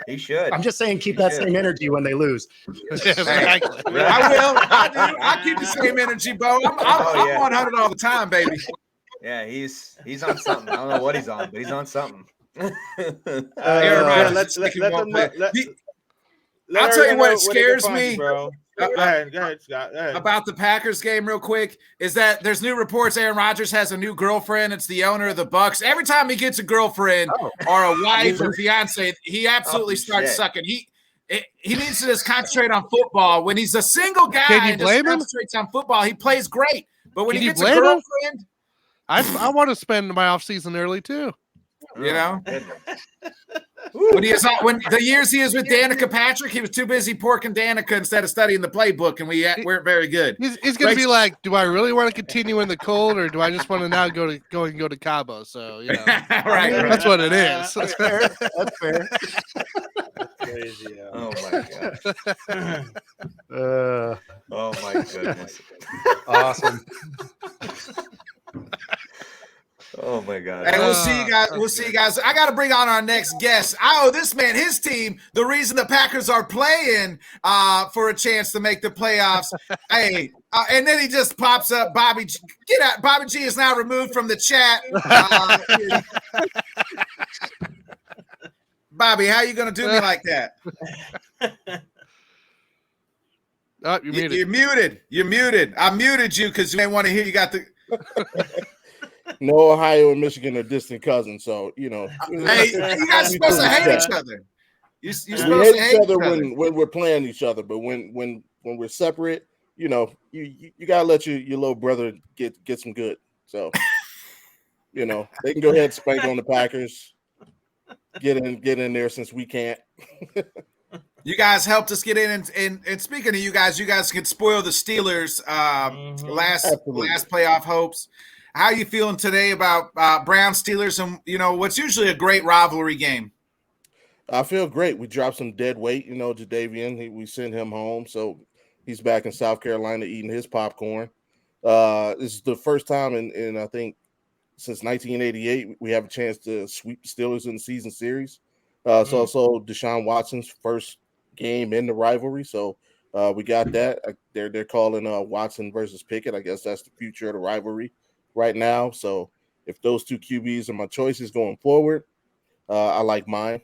He should. I'm just saying, keep that same energy when they lose. Exactly. I will. I do. I keep the same energy, Bo. I'm Oh, yeah. 100 all the time, baby. Yeah, he's on something. I don't know what he's on, but he's on something. Aaron Yeah, Rodgers let is them sticking one know. play. Let I'll tell you everyone what know where they can scares find me. you, bro. Go ahead, Scott. Go ahead. About the Packers game real quick is that there's new reports Aaron Rodgers has a new girlfriend. It's the owner of the Bucks. Every time he gets a girlfriend or a wife or fiance, he absolutely starts shit. sucking. He needs to just concentrate on football. When he's a single guy Can you and just blame him? concentrates on football, he plays great. But when Can he you gets a blame him? girlfriend, I want to spend my off season early too. you know, Goodness. when the years he was with Danica Patrick, he was too busy porking Danica instead of studying the playbook, and we weren't very good. He's going to be like, do I really want to continue in the cold, or do I just want to now go to Cabo? So right. that's what it is. That's fair. That's fair. Crazy. Yeah. Oh my god. Oh my goodness. Awesome. Oh my god. And we'll see you guys. We'll see you guys. I got to bring on our next guest. Oh, this man, his team, the reason the Packers are playing for a chance to make the playoffs. Hey, and then he just pops up. Bobby G. Get out. Bobby G is now removed from the chat. Bobby, how you going to do me like that? Oh, you're muted. You're muted. You're muted. I muted you because you didn't want to hear. You got the. No, Ohio and Michigan are distant cousins, so you know. Hey, you guys are supposed to hate each other. You're We supposed hate to each hate other each other. when we're playing each other, but when we're separate, you know, you gotta let your little brother get some good. So, you know, they can go ahead and spank on the Packers. Get in there since we can't. You guys helped us get in, and speaking of you guys could spoil the Steelers' last playoff hopes. How are you feeling today about Browns Steelers and what's usually a great rivalry game? I feel great. We dropped some dead weight. Jadeveon. We sent him home, so he's back in South Carolina eating his popcorn. This is the first time in I think since 1988 we have a chance to sweep the Steelers in the season series. It's also Deshaun Watson's first game in the rivalry, so we got that. They're calling Watson versus Pickett. I guess that's the future of the rivalry right now. So if those two QBs are my choices going forward, I like mine.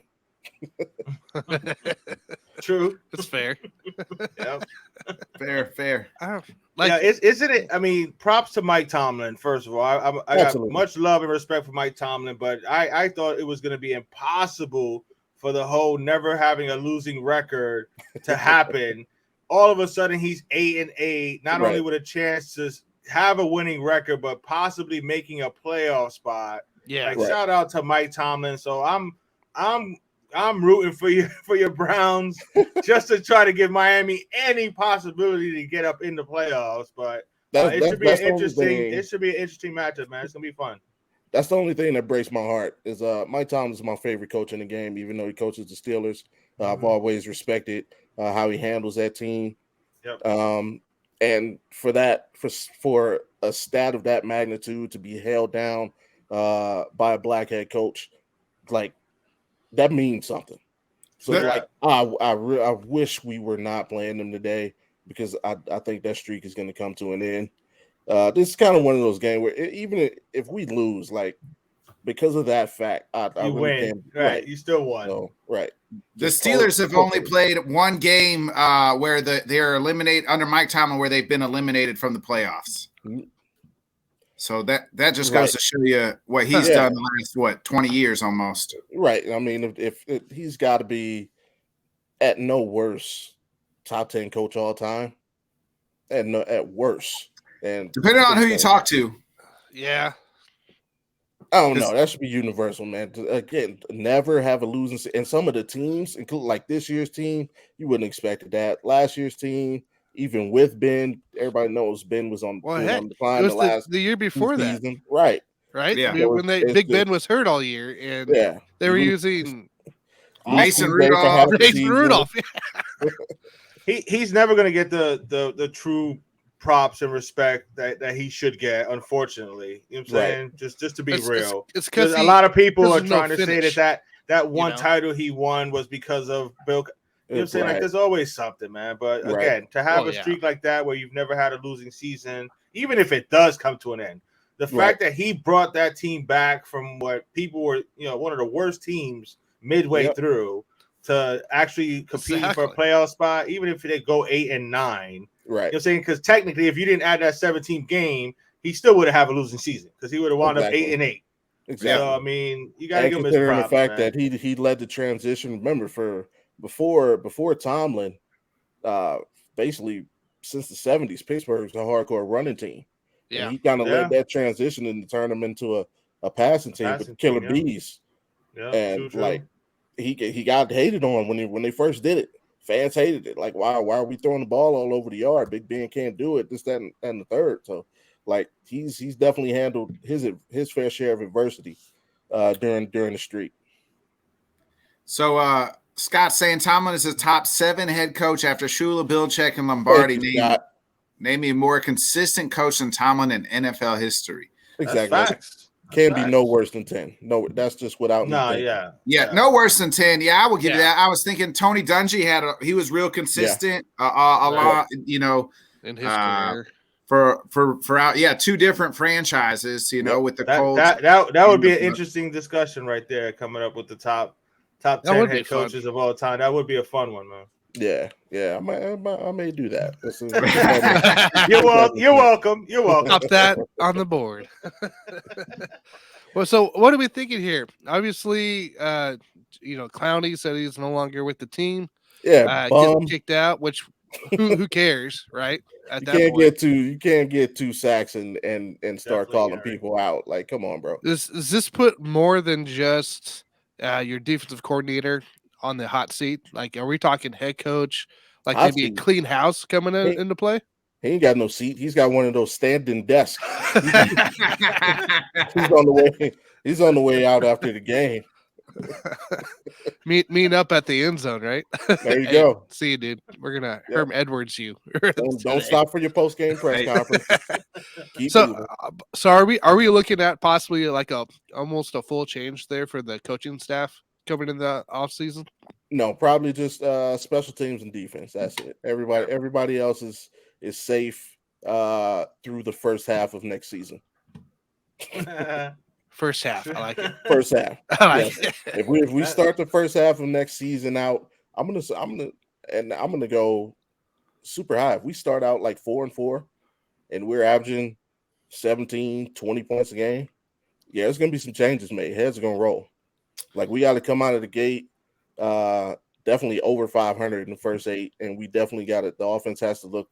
True. It's fair. Yep. Fair. Isn't it? I mean, props to Mike Tomlin. First of all, I got Absolutely. much love and respect for Mike Tomlin, but I thought it was going to be impossible for the whole never having a losing record to happen. All of a sudden, he's 8-8, not only with a chance to have a winning record, but possibly making a playoff spot. Yeah. Shout out to Mike Tomlin. So I'm rooting for your Browns just to try to give Miami any possibility to get up in the playoffs. But it should be an interesting matchup, man. It's gonna be fun. That's the only thing that breaks my heart is Mike Tomlin is my favorite coach in the game, even though he coaches the Steelers. I've always respected how he handles that team. Yep. And for a stat of that magnitude to be held down by a black head coach, like that means something. So I wish we were not playing them today because I think that streak is going to come to an end. This is kind of one of those games where even if we lose, like because of that fact, I You really win, can't. right? You still won. So, right. The Steelers have only played one game where they're eliminated under Mike Tomlin, where they've been eliminated from the playoffs. So that just goes to show you what he's done the last 20 years almost. Right. I mean, if he's got to be at no worse top 10 coach all time, at worst, and depending on who you talk to. Yeah. I don't know. That should be universal, man. Again, never have a losing. And some of the teams, including like this year's team, you wouldn't expect that. Last year's team, even with Ben, everybody knows Ben was on the decline. It was the year before season. Right? Yeah. I mean, when Big Ben was hurt all year, and they were using Mason Rudolph. He's never going to get the true props and respect that he should get, unfortunately. You know what I'm saying? Just to be real. It's because a lot of people are there's no trying to say finish, that one know? title he won was because of Bill. You know what I'm saying? Like, there's always something, man. But again, to have a streak like that where you've never had a losing season, even if it does come to an end, the fact that he brought that team back from what people were, one of the worst teams midway through to actually competing for a playoff spot, even if they go 8 and 9. Right. You know what I'm saying? Because technically, if you didn't add that 17th game, he still would have a losing season because he would have wound up 8 and 8. Exactly. So, I mean, you got to give him his considering props, the fact man. that he led the transition. Remember, before Tomlin, basically since the 70s, Pittsburgh's a hardcore running team. Yeah, and he kind of led that transition and turned them into a passing team with Killer Bees. Yeah, and true. Like he got hated on when they first did it. Fans hated it. Like, why are we throwing the ball all over the yard? Big Ben can't do it. This, that, and the third. So, like, he's definitely handled his fair share of adversity during the streak. So Scott saying Tomlin is a top 7 head coach after Shula, Belichick, and Lombardi. Name me a more consistent coach than Tomlin in NFL history. Exactly. Can't be no worse than 10. No, that's just without. No worse than 10. Yeah, I will give you that. I was thinking Tony Dungy he was real consistent. A lot, in his career. For 2 different franchises, with the Colts. That would be an interesting discussion right there, coming up with the top 10 head coaches of all time. That would be a fun one, man. Yeah, I may do that. You're welcome. Pop that on the board. Well, so what are we thinking here? Obviously, Clowney said he's no longer with the team. Yeah, getting kicked out. Which who cares, right? At you can't get 2 sacks and start calling people out. Like, come on, bro. Does this put more than just your defensive coordinator on the hot seat? Like, are we talking head coach? Like hot maybe seat. A clean house coming into play? He ain't got no seat. He's got one of those standing desks. He's on the way out after the game. Meet up at the end zone, right? There you go. See you, dude. We're gonna Herm Edwards you. Don't stop for your post game press conference. So are we looking at possibly like almost a full change there for the coaching staff coming in the off season? No, probably just special teams and defense. That's it. Everybody else is safe through the first half of next season. First half, I like it. First half. I like it. If we start the first half of next season out, I'm gonna go super high. If we start out like 4-4 and we're averaging 17, 20 points a game, there's gonna be some changes made. Heads are gonna roll. Like, we got to come out of the gate definitely over 500 in the first 8, and we definitely got it. The offense has to look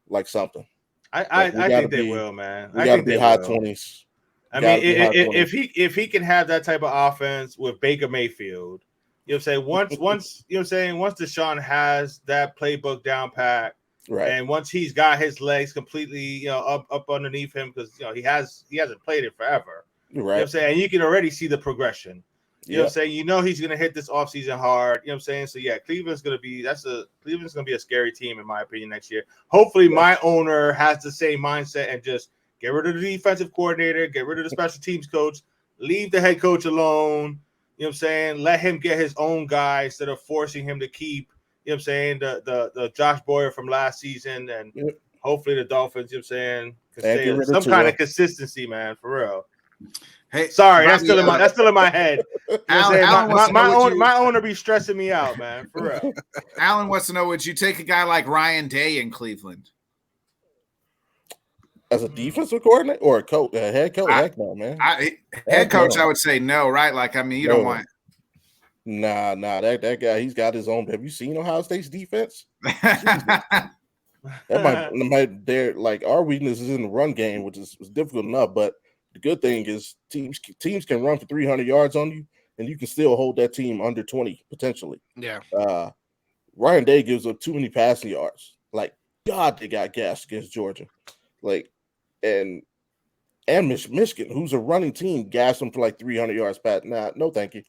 like something. I think they will, man. We got to be high 20s. I mean, if he can have that type of offense with Baker Mayfield, you know what I'm saying? Once you know what I'm saying, once Deshaun has that playbook down pat, right, and once he's got his legs completely, up underneath him, because he hasn't played it forever. Right. You know what I'm saying? And you can already see the progression. You know what I'm saying? He's gonna hit this offseason hard. You know what I'm saying? So Cleveland's gonna be a scary team in my opinion next year. Hopefully my owner has the same mindset and just get rid of the defensive coordinator, get rid of the special teams coach, leave the head coach alone. You know what I'm saying? Let him get his own guy instead of forcing him to keep, you know what I'm saying, the Josh Boyer from last season. And hopefully the Dolphins, you know what I'm saying, can stay some kind of consistency, man, for real. Hey, sorry, that's still in my head. You know my owner be stressing me out, man, for real. Alan wants to know: would you take a guy like Ryan Day in Cleveland as a defensive coordinator or a head coach? Heck no, man. Head coach, I would say no, right? Like, I mean, you don't want. Nah. That guy, he's got his own. Have you seen Ohio State's defense? That might there. Like, our weakness is in the run game, which is difficult enough, but the good thing is teams can run for 300 yards on you, and you can still hold that team under 20 potentially. Yeah. Ryan Day gives up too many passing yards. Like, God, they got gassed against Georgia. Like, and Michigan, who's a running team, gassed them for like 300 yards. No, thank you.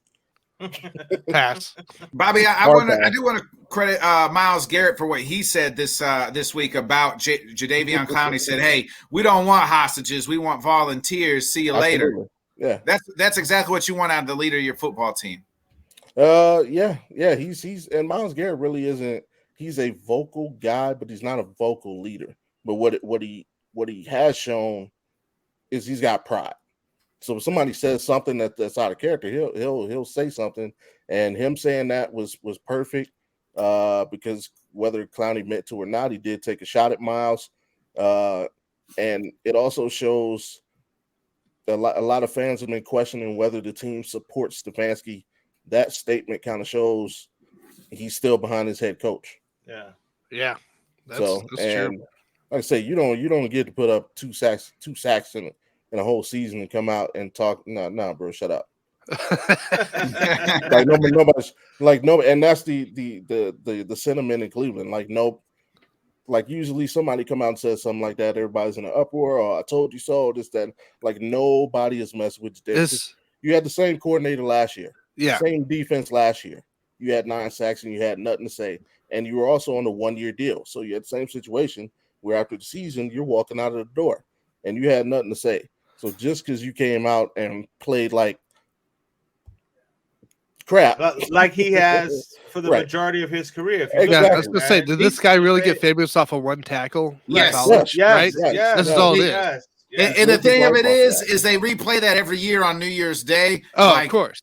Pass. Bobby, I Okay. do want to credit Myles Garrett for what he said this week about Jadeveon Clowney. He said, "Hey, we don't want hostages. We want volunteers. See you later." Absolutely. Yeah. That's exactly what you want out of the leader of your football team. Yeah. He's and Myles Garrett really isn't. He's a vocal guy, but he's not a vocal leader. But what he has shown is he's got pride. So if somebody says something that's out of character, he'll say something, and him saying that was perfect. Because whether Clowney meant to or not, he did take a shot at Myles, and it also shows a lot of fans have been questioning whether the team supports Stefanski. That statement kind of shows he's still behind his head coach. Yeah. That's And true. like I say, you don't get to put up two sacks in a whole season and come out and talk. No, bro, shut up. Like nobody's like no, and that's the sentiment in Cleveland. Like no, like usually somebody come out and says something like that, everybody's in an uproar. Or I told you so. This that like nobody is messing with this. You had the same coordinator last year. Yeah. Same defense last year. You had 9 sacks and you had nothing to say. And you were also on a 1-year deal. So you had the same situation where after the season, you're walking out of the door and you had nothing to say. So just because you came out and played like crap. Like he has for the Right. majority of his career. If you Exactly. look Yeah, at I was it, gonna say, man, did this guy really get famous off of one tackle? in Yes. college, right? Yes, This is all it is. yes. And the thing of it About is they replay that every year on New Year's Day. Oh, like, of course.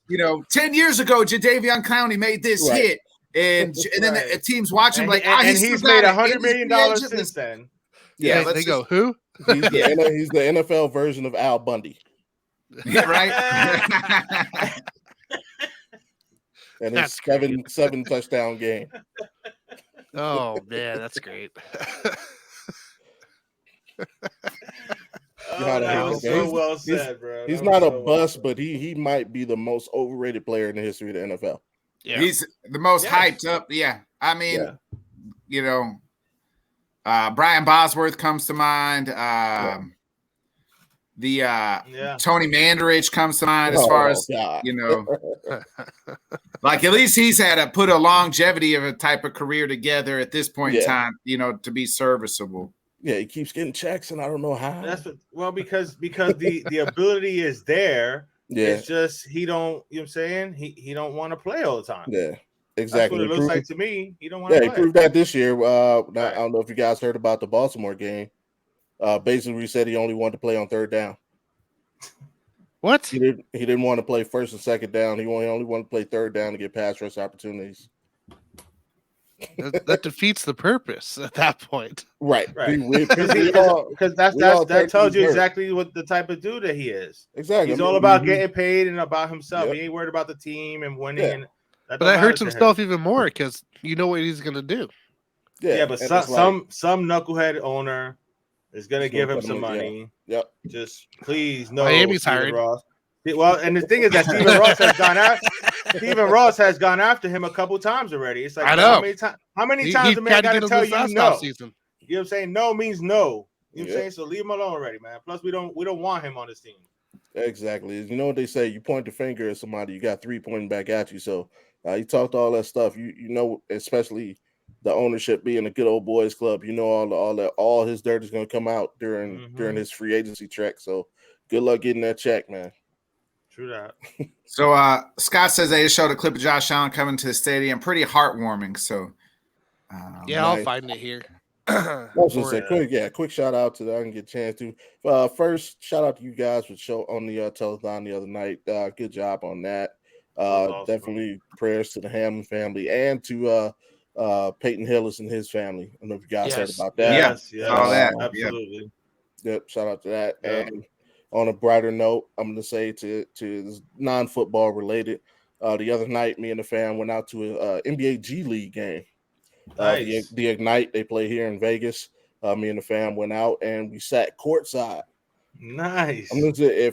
10 years ago, Jadeveon Clowney made this Right. hit, and then the teams watch him And, like, and still he's got made it. $100 million He's free agent. since then. Yeah, They let's go, who? He's the NFL version of Al Bundy. right. And That's it's seven touchdown game. Oh man, that's great. Oh, gotta that hate was the game. so well He's- said, bro. He's That not was a so well bust, said. but he might be the most overrated player in the history of the NFL. Yeah. He's the most Yes. hyped up. Yeah. I mean, Yeah. Brian Bosworth comes to mind. The Tony Mandarich comes to mind as far as God. like at least he's had to put a longevity of a type of career together at this point in Yeah. time, to be serviceable. Yeah, he keeps getting checks, and I don't know how. Because the ability is there. Yeah, It's just he don't, you know what I'm saying? He don't want to play all the time. yeah, That's exactly. what it He looks proved- like to me. He don't want Yeah, to he play. proved that this year. I Right. don't know if you guys heard about the Baltimore game. Basically, he said he only wanted to play on third down. What? He didn't want to play first and second down. He only wanted to play third down to get pass rush opportunities. That defeats the purpose at that point. Right. Right. Because That tells you exactly what the type of dude that he is. exactly. He's all about getting paid and about himself. Yep. He ain't worried about the team and winning. Yeah. And But don't that hurts matter to him. himself even more because you know what he's gonna do. Yeah, but and some it's like- some knucklehead owner is gonna He's give gonna him put some him in, money. Yep. Just please no. Miami's Stephen hiring. Ross. Well, and the thing is that Stephen Ross has gone after Stephen Ross has gone after him a couple times already. It's like I know. how many He times the man tried to got get to him tell this you last no? offseason. You know what I'm saying? No means no. You know what I'm Yeah. saying? So leave him alone already, man. Plus, we don't want him on this team. Exactly. You know what they say? You point the finger at somebody, you got 3 pointing back at you. So you talked all that stuff. You know, especially the ownership being a good old boys club. You know, all his dirt is going to come out during his free agency trek. So good luck getting that check, man. True that. So Scott says they just showed a clip of Josh Allen coming to the stadium. Pretty heartwarming. So Yeah, I'll nice. find it here. I was gonna For- say, quick shout out to that. I can get a chance to. First, shout out to you guys for show on the telethon the other night. Good job on that. Awesome. Definitely prayers to the Hammond family and to Peyton Hillis and his family. I don't know if you guys heard Yes. about that. Yes, saw that. absolutely. Yep, shout out to that. Yeah. And on a brighter note, I'm going to say to non-football related, the other night, me and the fam went out to a NBA G League game. Nice. The Ignite, they play here in Vegas. Me and the fam went out and we sat courtside. Nice. I'm going to say,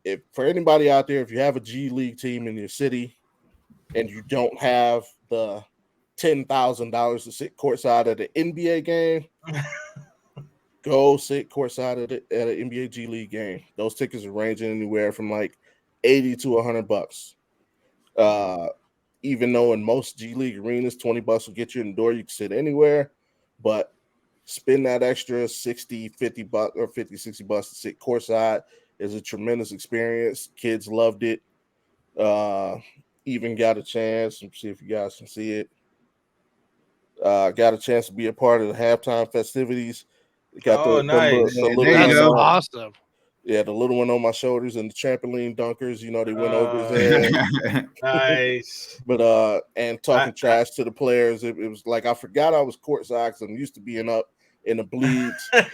if for anybody out there, if you have a G League team in your city and you don't have the $10,000 to sit courtside at an NBA game, go sit courtside at an NBA G League game. Those tickets are ranging anywhere from like $80 to $100. Even though in most G League arenas, $20 will get you in the door, you can sit anywhere, but spend that extra 60, 50 bucks or 50, 60 bucks to sit courtside is a tremendous experience. Kids loved it. Even got a chance, let's see if you guys can see it. Got a chance to be a part of the halftime festivities. Got nice. the little There you That's go. awesome. Yeah, the little one on my shoulders and the trampoline dunkers, they went over his head. Nice. But and talking trash to the players, it was like I forgot I was courtside because I'm used to being up in the bleeds. I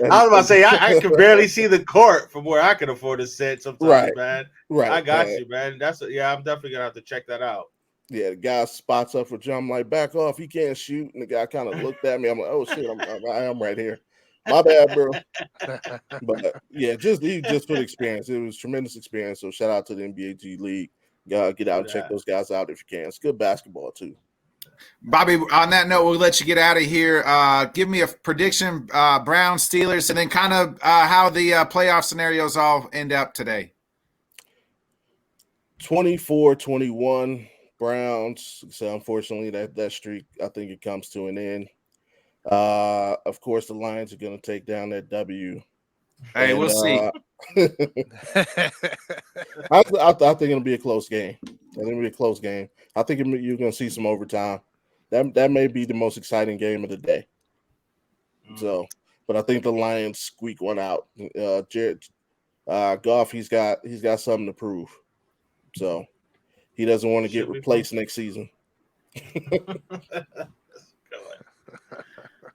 was about to say I can barely see the court from where I can afford to sit sometimes, Right. man. Right. I got you, man. I'm definitely gonna have to check that out. Yeah, the guy spots up for jump, like back off, he can't shoot. And the guy kind of looked at me. I'm like, oh shit, I am right here. My bad, bro. But yeah, just for the experience. It was a tremendous experience. So shout out to the NBA G League. Get out and check those guys out if you can. It's good basketball too. Bobby, on that note, we'll let you get out of here. Give me a prediction, Browns, Steelers, and then kind of how the playoff scenarios all end up today. 24-21 Browns. So unfortunately, that streak, I think it comes to an end. Of course, the Lions are going to take down that W. Hey, we'll see. I think it'll be a close game. I think it'll be a close game. I think you're going to see some overtime. That may be the most exciting game of the day. So, but I think the Lions squeak one out. Jared Goff, he's got something to prove. So he doesn't want to get replaced next season.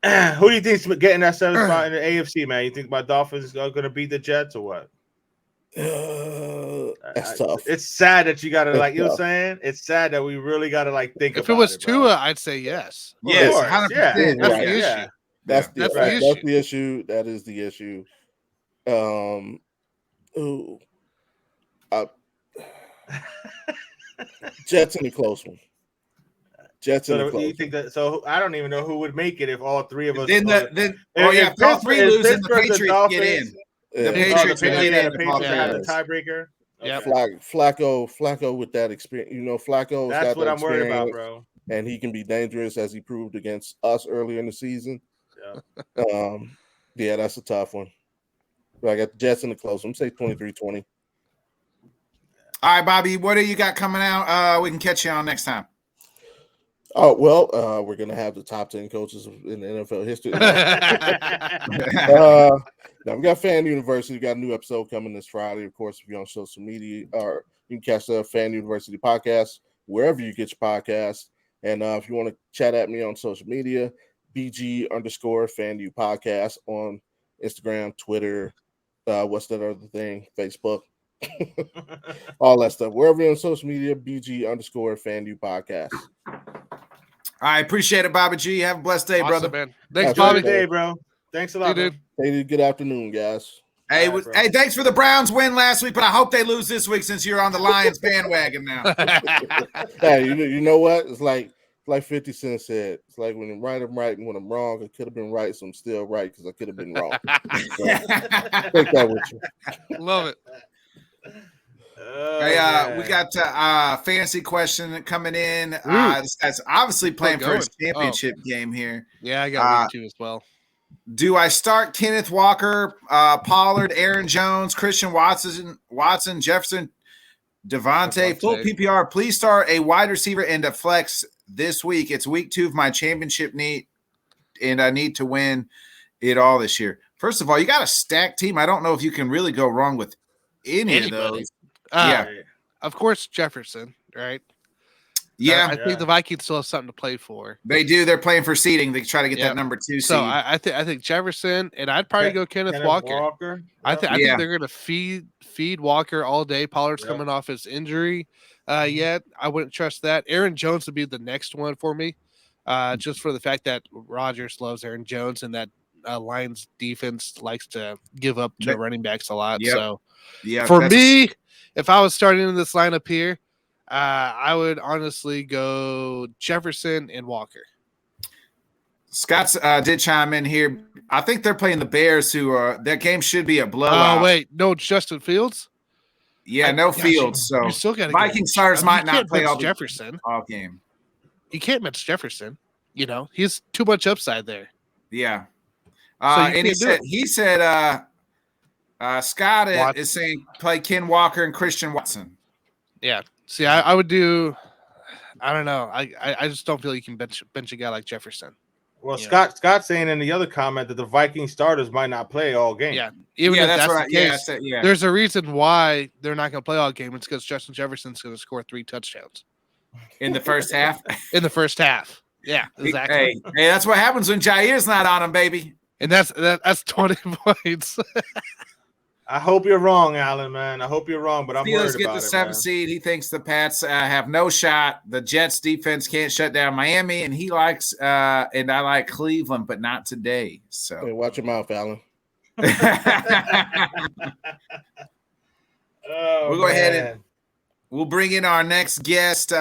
Who do you think's getting that 7th spot in the AFC, man? You think my Dolphins are going to beat the Jets or what? That's tough. It's sad that you got to you know what I'm saying? It's sad that we really got to think if about it was it, Tua, I'd say yes. Yes, course, 100%. yeah. That's Right. the issue. Yeah. That's That's the issue. That is the issue. Jets in a close one. You think that? So I don't even know who would make it if all three of us. If all three lose, then the Patriots get in. The Patriots get get in. The Patriots have the tiebreaker. Yep. Flacco with that experience. Flacco's That's got what that I'm worried about, experience, bro. and he can be dangerous as he proved against us earlier in the season. Yeah. Yeah, that's a tough one. But I got the Jets in the close one. Say 23-20. All right, Bobby, what do you got coming out? We can catch you on next time. Oh, well, we're going to have the top 10 coaches in the NFL history. Now we got Fan University. We got a new episode coming this Friday. Of course, if you're on social media, or you can catch the Fan University podcast wherever you get your podcast. And if you want to chat at me on social media, BG_FanU podcast on Instagram, Twitter, what's that other thing? Facebook. All that stuff. Wherever you're on social media, BG_FanU podcast. I appreciate it, Bobby G. Have a blessed day, Awesome, brother. man. Thanks, That's Bobby. right, Day, bro. Thanks a lot, Hey, dude. Hey, good afternoon, guys. Hey, All right, bro. hey, thanks for the Browns win last week, but I hope they lose this week since you're on the Lions bandwagon now. Hey, you know what? It's like 50 Cent said. It's like when I'm right, I'm right, and when I'm wrong, I could have been right, so I'm still right because I could have been wrong. So, take that with you. Love it. Hey, we got a fantasy question coming in. This guy's obviously playing for his championship game here. Yeah, I got week 2 as well. Do I start Kenneth Walker, Pollard, Aaron Jones, Christian Watson, Jefferson, Devontae, full PPR? Please start a wide receiver and a flex this week. It's week 2 of my championship need, and I need to win it all this year. First of all, you got a stacked team. I don't know if you can really go wrong with any of those. Of course, Jefferson, right? Yeah. I think the Vikings still have something to play for. They do. They're playing for seeding. They try to get that number 2 seed. So I think Jefferson, and I'd probably go Kenneth Walker. I think they're going to feed Walker all day. Pollard's coming off his injury yet. I wouldn't trust that. Aaron Jones would be the next one for me, just for the fact that Rodgers loves Aaron Jones and that Lions defense likes to give up to running backs a lot. So for me, if I was starting in this lineup here, I would honestly go Jefferson and Walker. Scott's did chime in here. I think they're playing the Bears, who their game should be a blowout. Oh, wait. No, Justin Fields? Yeah, no Fields. So you still got to Viking starters might not play all Jefferson. all game. You can't bench Jefferson. You know, he's too much upside there. Yeah. So and he said Scott is saying play Ken Walker and Christian Watson. Yeah. See, I would do. I don't know. I just don't feel you can bench a guy like Jefferson. Well, Scott's saying in the other comment that the Viking starters might not play all game. Yeah, even if that's the case, I said, there's a reason why they're not going to play all game. It's because Justin Jefferson's going to score 3 touchdowns in the first half. In the first half, yeah, exactly. Hey, that's what happens when Jair's not on him, baby. And that's 20 points. I hope you're wrong, Alan, man. I hope you're wrong, but I'm Steelers worried get about the it, 7th man. seed. He thinks the Pats have no shot. The Jets defense can't shut down Miami, and he likes and I like Cleveland, but not today. So Hey, watch your mouth, Alan. We'll go ahead and we'll bring in our next guest,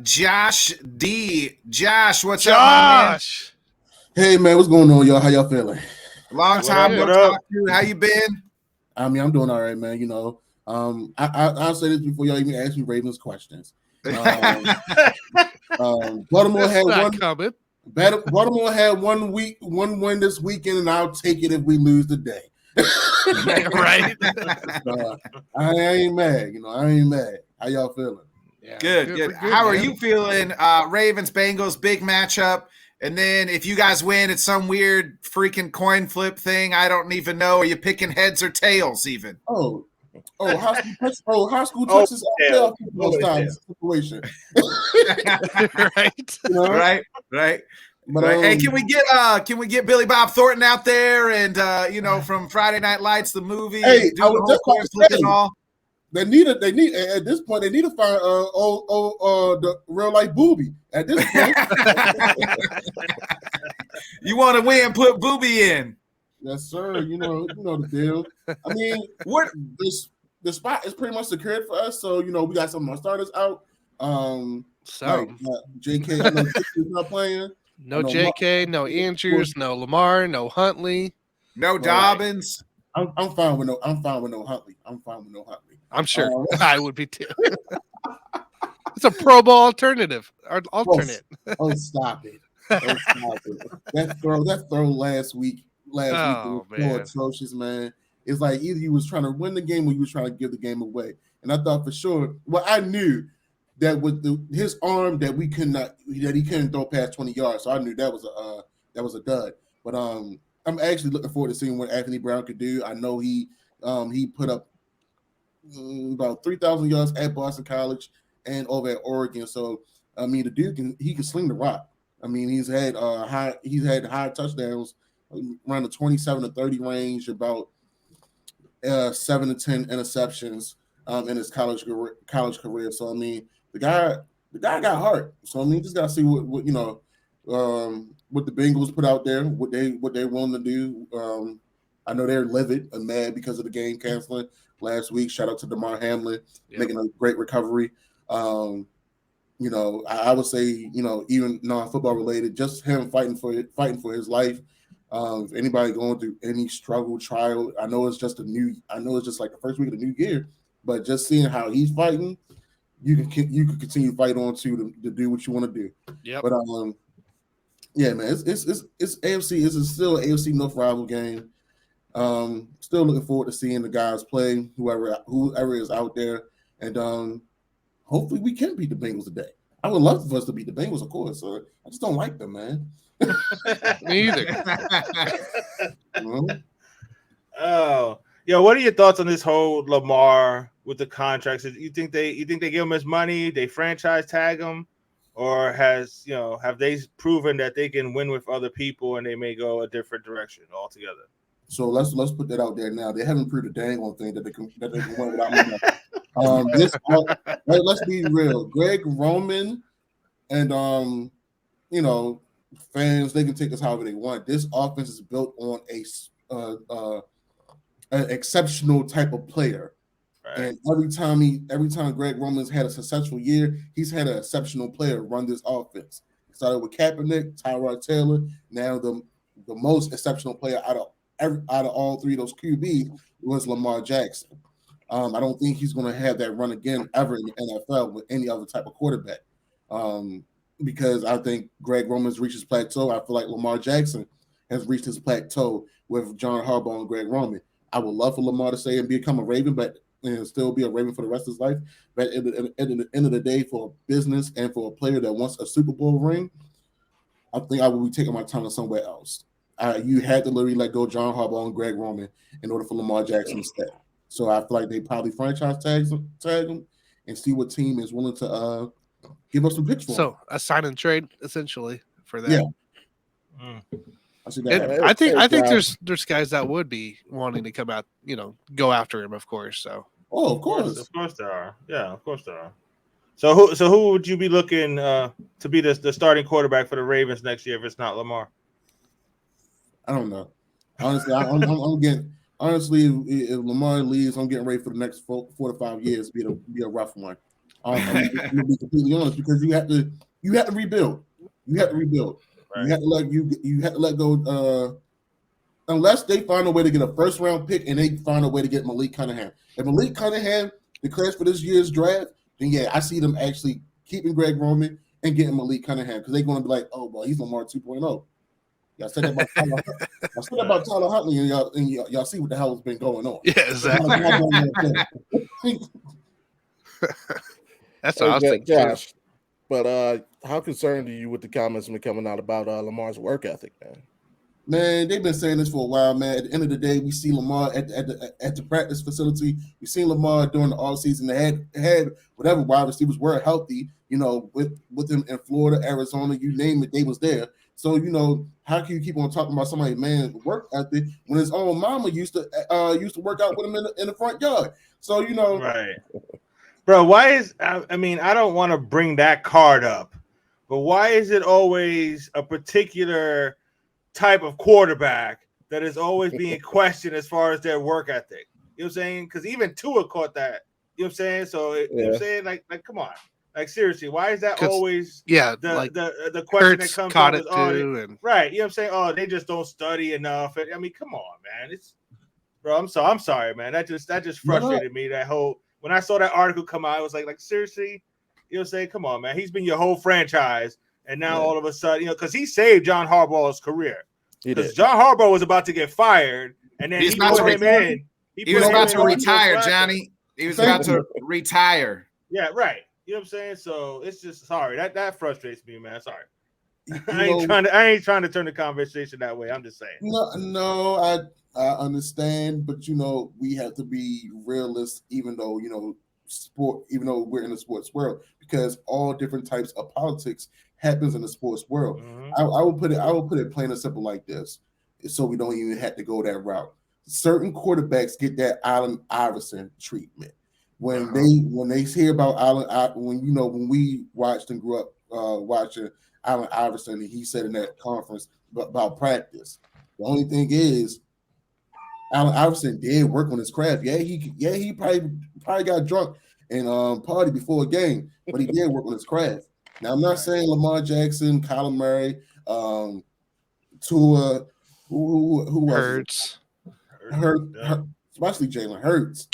Josh D. Josh, what's up, my man? Hey, man, what's going on, y'all? How y'all feeling? Long time no talk to you. How you been? I mean, I'm doing all right, man. You know, I'll say this before y'all even ask me Ravens questions. Baltimore had Baltimore had one win this weekend, and I'll take it if we lose today. Right? I ain't mad. You know, I ain't mad. How y'all feeling? Yeah, good. How are you feeling? Ravens Bengals big matchup. And then if you guys win, it's some weird freaking coin flip thing. I don't even know. Are you picking heads or tails even? High school Texas situation. Right. You know? Right. But, hey, can we get Billy Bob Thornton out there and from Friday Night Lights, the movie? Hey, do the whole coin flip and all. They need at this point. They need to find the real life Booby. At this point, you want to win? Put Booby in. Yes, sir. You know the deal. I mean, the spot is pretty much secured for us. So we got some of our starters out. JK, I know JK's not playing. No JK, no Andrews, no Lamar, no Huntley, no Dobbins. I'm fine with no Huntley. I'm sure I would be too. It's a Pro Bowl alternate. Oh, stop it! That throw last week was so atrocious, man. It's like either you was trying to win the game or you was trying to give the game away. And I thought for sure, I knew that with his arm that he couldn't throw past 20 yards. So I knew that was a dud. But I'm actually looking forward to seeing what Anthony Brown could do. I know he put up about 3,000 yards at Boston College and over at Oregon. So I mean, the dude can sling the rock. I mean, he's had high touchdowns around the 27 to 30 range, about 7 to 10 interceptions in his college career. So I mean, the guy got heart. So I mean, just gotta see what the Bengals put out there, what they're willing to do. I know they're livid and mad because of the game canceling last week. Shout out to Damar Hamlin making a great recovery. I would say, even non-football related, just him fighting for his life. If anybody going through any struggle, trial, I know it's just like the first week of the new year, but just seeing how he's fighting, you can continue to fight on to do what you want to do. Yeah. But yeah, man, it's AFC. It's still an AFC North rival game. Still looking forward to seeing the guys play, whoever is out there, and hopefully we can beat the Bengals today. I would love for us to beat the Bengals, of course. I just don't like them, man. Me either. Oh, yeah. What are your thoughts on this whole Lamar with the contracts? You think they give him his money? They franchise tag him, or have they proven that they can win with other people and they may go a different direction altogether? So let's put that out there now. They haven't proved a dang on thing that they can win without money. Let's be real. Greg Roman and fans, they can take us however they want. This offense is built on an exceptional type of player. Right. And every time Greg Roman's had a successful year, he's had an exceptional player run this offense. Started with Kaepernick, Tyrod Taylor. Now the most exceptional player out of all three of those QBs was Lamar Jackson. I don't think he's going to have that run again ever in the NFL with any other type of quarterback. Because I think Greg Roman's reached his plateau. I feel like Lamar Jackson has reached his plateau with John Harbaugh and Greg Roman. I would love for Lamar to stay and become a Raven, and still be a Raven for the rest of his life. But at the end of the day, for a business and for a player that wants a Super Bowl ring, I think I will be taking my time somewhere else. You had to literally let go John Harbaugh and Greg Roman in order for Lamar Jackson to stay. So I feel like they probably franchise tag him and see what team is willing to give us some picks for him. So a sign and trade essentially for that. Yeah. I see that. I think there's guys that would be wanting to come out, go after him, of course. So of course there are. Yeah, of course there are. So who would you be looking to be the starting quarterback for the Ravens next year if it's not Lamar? I don't know. Honestly, I'm getting. Honestly, if Lamar leaves, I'm getting ready for the next 4 to 5 years. Be a rough one. I'm going to be completely honest, because you have to rebuild. You have to rebuild. Right. You have to let go. Unless they find a way to get a first round pick and they find a way to get Malik Cunningham. If Malik Cunningham declares for this year's draft, then yeah, I see them actually keeping Greg Roman and getting Malik Cunningham, because they're going to be like, oh, well, he's Lamar 2.0. Y'all said that about Tyler. I said that about Tyler Huntley, and y'all see what the hell has been going on. Yeah, exactly. That's what I was thinking. Josh, but how concerned are you with the comments been coming out about Lamar's work ethic, man? Man, they've been saying this for a while, man. At the end of the day, we see Lamar at the practice facility. We seen Lamar during the offseason. They had whatever wide receivers were healthy, with them in Florida, Arizona, you name it, they was there. So, how can you keep on talking about somebody's man's work ethic when his own mama used to work out with him in the front yard? So, Right. Bro, why is I don't want to bring that card up, but why is it always a particular type of quarterback that is always being questioned as far as their work ethic? You know what I'm saying? Because even Tua caught that. You know what I'm saying? So, you know what I'm saying? Like, come on. Like, seriously, why is that always the question that comes up? Right. You know what I'm saying? Oh, they just don't study enough. I mean, come on, man. I'm sorry, man. That just frustrated me. When I saw that article come out, I was like seriously? You know what I'm saying? Come on, man. He's been your whole franchise, and now all of a sudden, because he saved John Harbaugh's career. Because John Harbaugh was about to get fired, and then he put him in. He was about to retire, Johnny. He was about to retire. Yeah, right. You know what I'm saying? So it's just sorry. That frustrates me, man. Sorry. I ain't trying to turn the conversation that way. I'm just saying. No, I understand, but we have to be realists, even though we're in the sports world, because all different types of politics happens in the sports world. Mm-hmm. I will put it plain and simple like this, so we don't even have to go that route. Certain quarterbacks get that Allen Iverson treatment. When they hear about Allen, when we watched and grew up watching Allen Iverson, and he said in that conference about practice. The only thing is, Allen Iverson did work on his craft. He probably got drunk and party before a game, but he did work on his craft. Now, I'm not saying Lamar Jackson, Kyler Murray, Tua, who was Hurts, especially Jalen Hurts.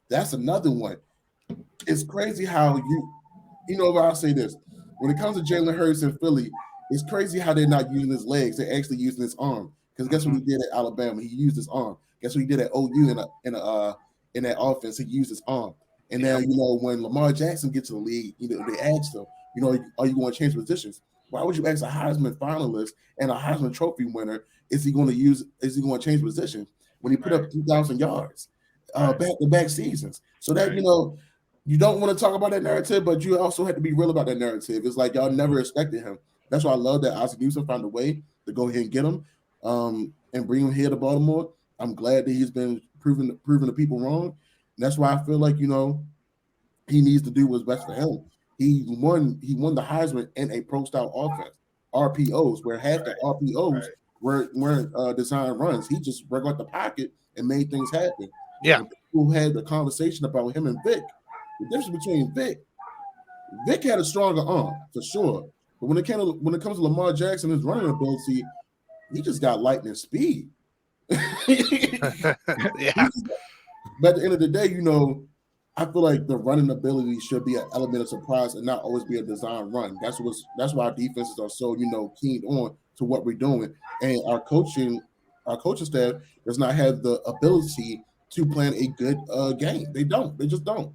That's another one. It's crazy how I'll say this. When it comes to Jalen Hurts in Philly, it's crazy how they're not using his legs. They're actually using his arm. Because guess what he did at Alabama? He used his arm. Guess what he did at OU in that offense? He used his arm. And now, when Lamar Jackson gets to the league, they asked him, are you going to change positions? Why would you ask a Heisman finalist and a Heisman Trophy winner, is he going to change positions when he put up 2,000 yards back-to-back seasons? So that, you don't want to talk about that narrative, but you also have to be real about that narrative. It's like y'all never expected him. That's why I love that Ozzie Newsome found a way to go ahead and get him and bring him here to Baltimore. I'm glad that he's been proving the people wrong. And that's why I feel like, he needs to do what's best for him. He won the Heisman in a pro-style offense, RPOs, where half the RPOs were design runs. He just broke out the pocket and made things happen. Yeah. Who had the conversation about him and Vic. The difference between Vic had a stronger arm for sure, but when it comes to Lamar Jackson, his running ability, he just got lightning speed. Yeah. But at the end of the day, I feel like the running ability should be an element of surprise and not always be a design run. That's why our defenses are so keyed on to what we're doing, and our coaching staff does not have the ability to plan a good game. They don't. They just don't.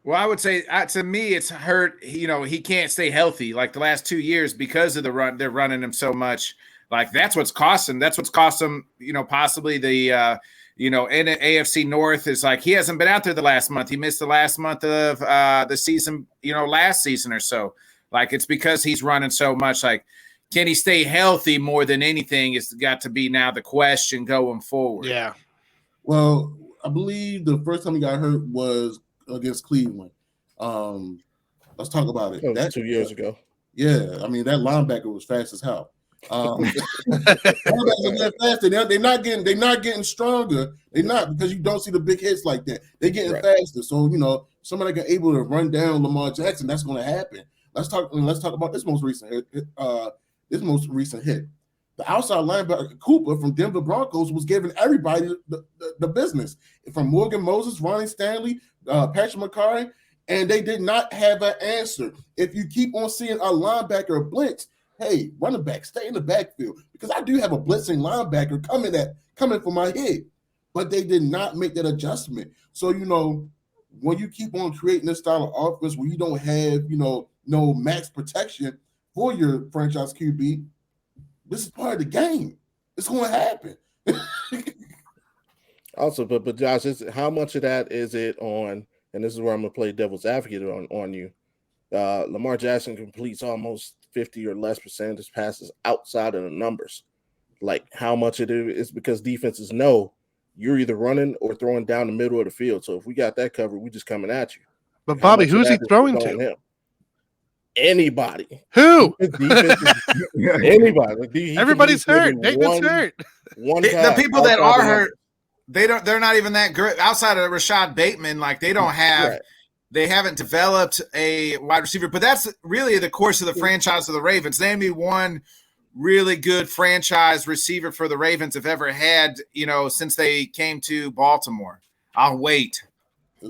Well, I would say to me, it's hurt. He can't stay healthy like the last 2 years because of the run. They're running him so much. Like that's what's cost him. That's what's cost him. Possibly the in the AFC North is like he hasn't been out there the last month. He missed the last month of the season. Last season or so. Like it's because he's running so much. Like can he stay healthy more than anything? It's got to be now the question going forward. Yeah. Well, I believe the first time he got hurt was against Cleveland. Let's talk about it. That 2 years ago. Yeah, I mean that linebacker was fast as hell. They're not getting stronger. They're not because you don't see the big hits like that. They're getting faster. So somebody got able to run down Lamar Jackson. That's going to happen. Let's talk about this most recent hit. The outside linebacker Cooper from Denver Broncos was giving everybody the business. From Morgan Moses, Ronnie Stanley, Patrick McCarry, and they did not have an answer. If you keep on seeing a linebacker blitz, hey, running back, stay in the backfield because I do have a blitzing linebacker coming for my head, but they did not make that adjustment. So when you keep on creating this style of offense where you don't have no max protection for your franchise QB, this is part of the game. It's going to happen. Also, but Josh, how much of that is it on? And this is where I'm going to play devil's advocate on you. Lamar Jackson completes almost 50 or less % of his passes outside of the numbers. Like how much it is because defenses know you're either running or throwing down the middle of the field. So if we got that covered, we just coming at you. But Bobby, who's he throwing to? Him? Anybody. Who? Anybody. Everybody's hurt. Bateman's hurt. The people that are hurt, they're not even that great outside of Rashad Bateman. Like they don't have. Right. They haven't developed a wide receiver, but that's really the course of the franchise of the Ravens. Name me one really good franchise receiver for the Ravens have ever had, since they came to Baltimore. I'll wait. Hey,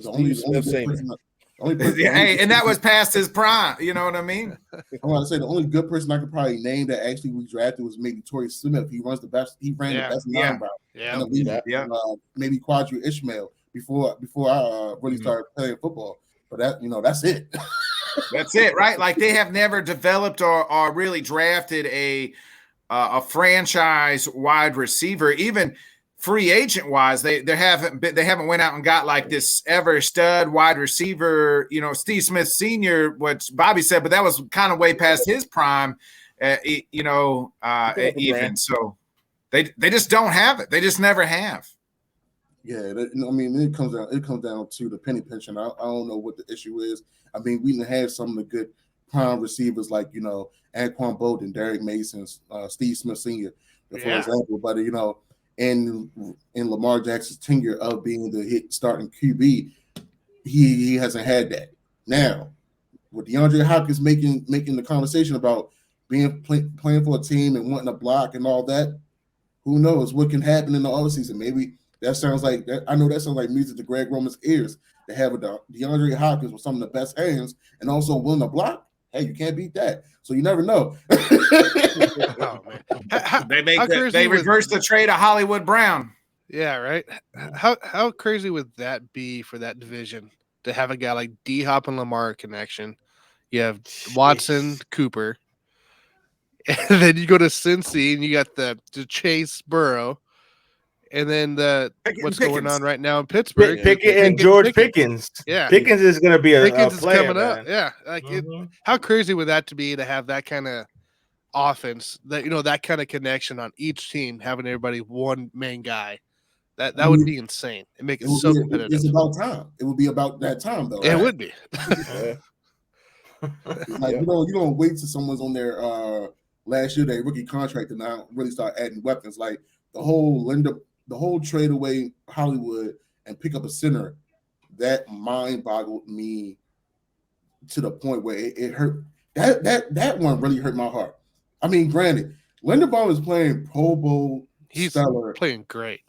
and that was past his prime. You know what I mean? I want to say the only good person I could probably name that actually we drafted was maybe Torrey Smith. He ran the best linebacker. Yeah. Maybe Quadri Ishmael before I really started playing football. But that's it. That's it, right? Like they have never developed or really drafted a franchise wide receiver, even free agent wise. They haven't went out and got like this ever stud wide receiver. Steve Smith Sr., what Bobby said, but that was kind of way past his prime. Even so, they just don't have it. They just never have. Yeah, it comes down to the penny pinching. I don't know what the issue is. I mean, we didn't have some of the good prime receivers like Anquan Bolden, Derek Mason, Steve Smith Sr. for example. But in Lamar Jackson's tenure of being the starting QB, he hasn't had that. Now, with DeAndre Hopkins making the conversation about being playing for a team and wanting to block and all that, who knows what can happen in the offseason? Maybe. That sounds like I know that sounds like music to Greg Roman's ears to have a DeAndre Hopkins with some of the best hands and also willing to block. Hey, you can't beat that. So you never know. They reversed the trade of Hollywood Brown. Yeah, right. How crazy would that be for that division to have a guy like D-Hop and Lamar connection? You have Watson, Cooper, and then you go to Cincy and you got the Chase Burrow. And then what's going on right now in Pittsburgh? Pickett and George Pickens. Yeah, Pickens is going to be a Pickens player, is coming man. up. Yeah, how crazy would that be to have that kind of offense? That kind of connection on each team, having everybody one main guy. That would be insane and make it so competitive. It's about time. It would be about that time, though. Right? It would be. You don't wait till someone's on their last year their rookie contract and now really start adding weapons like the whole trade away Hollywood and pick up a center, that mind boggled me to the point where it hurt. That one really hurt my heart. I mean, granted, Linderbaum is playing Pro Bowl. He's stellar, playing great.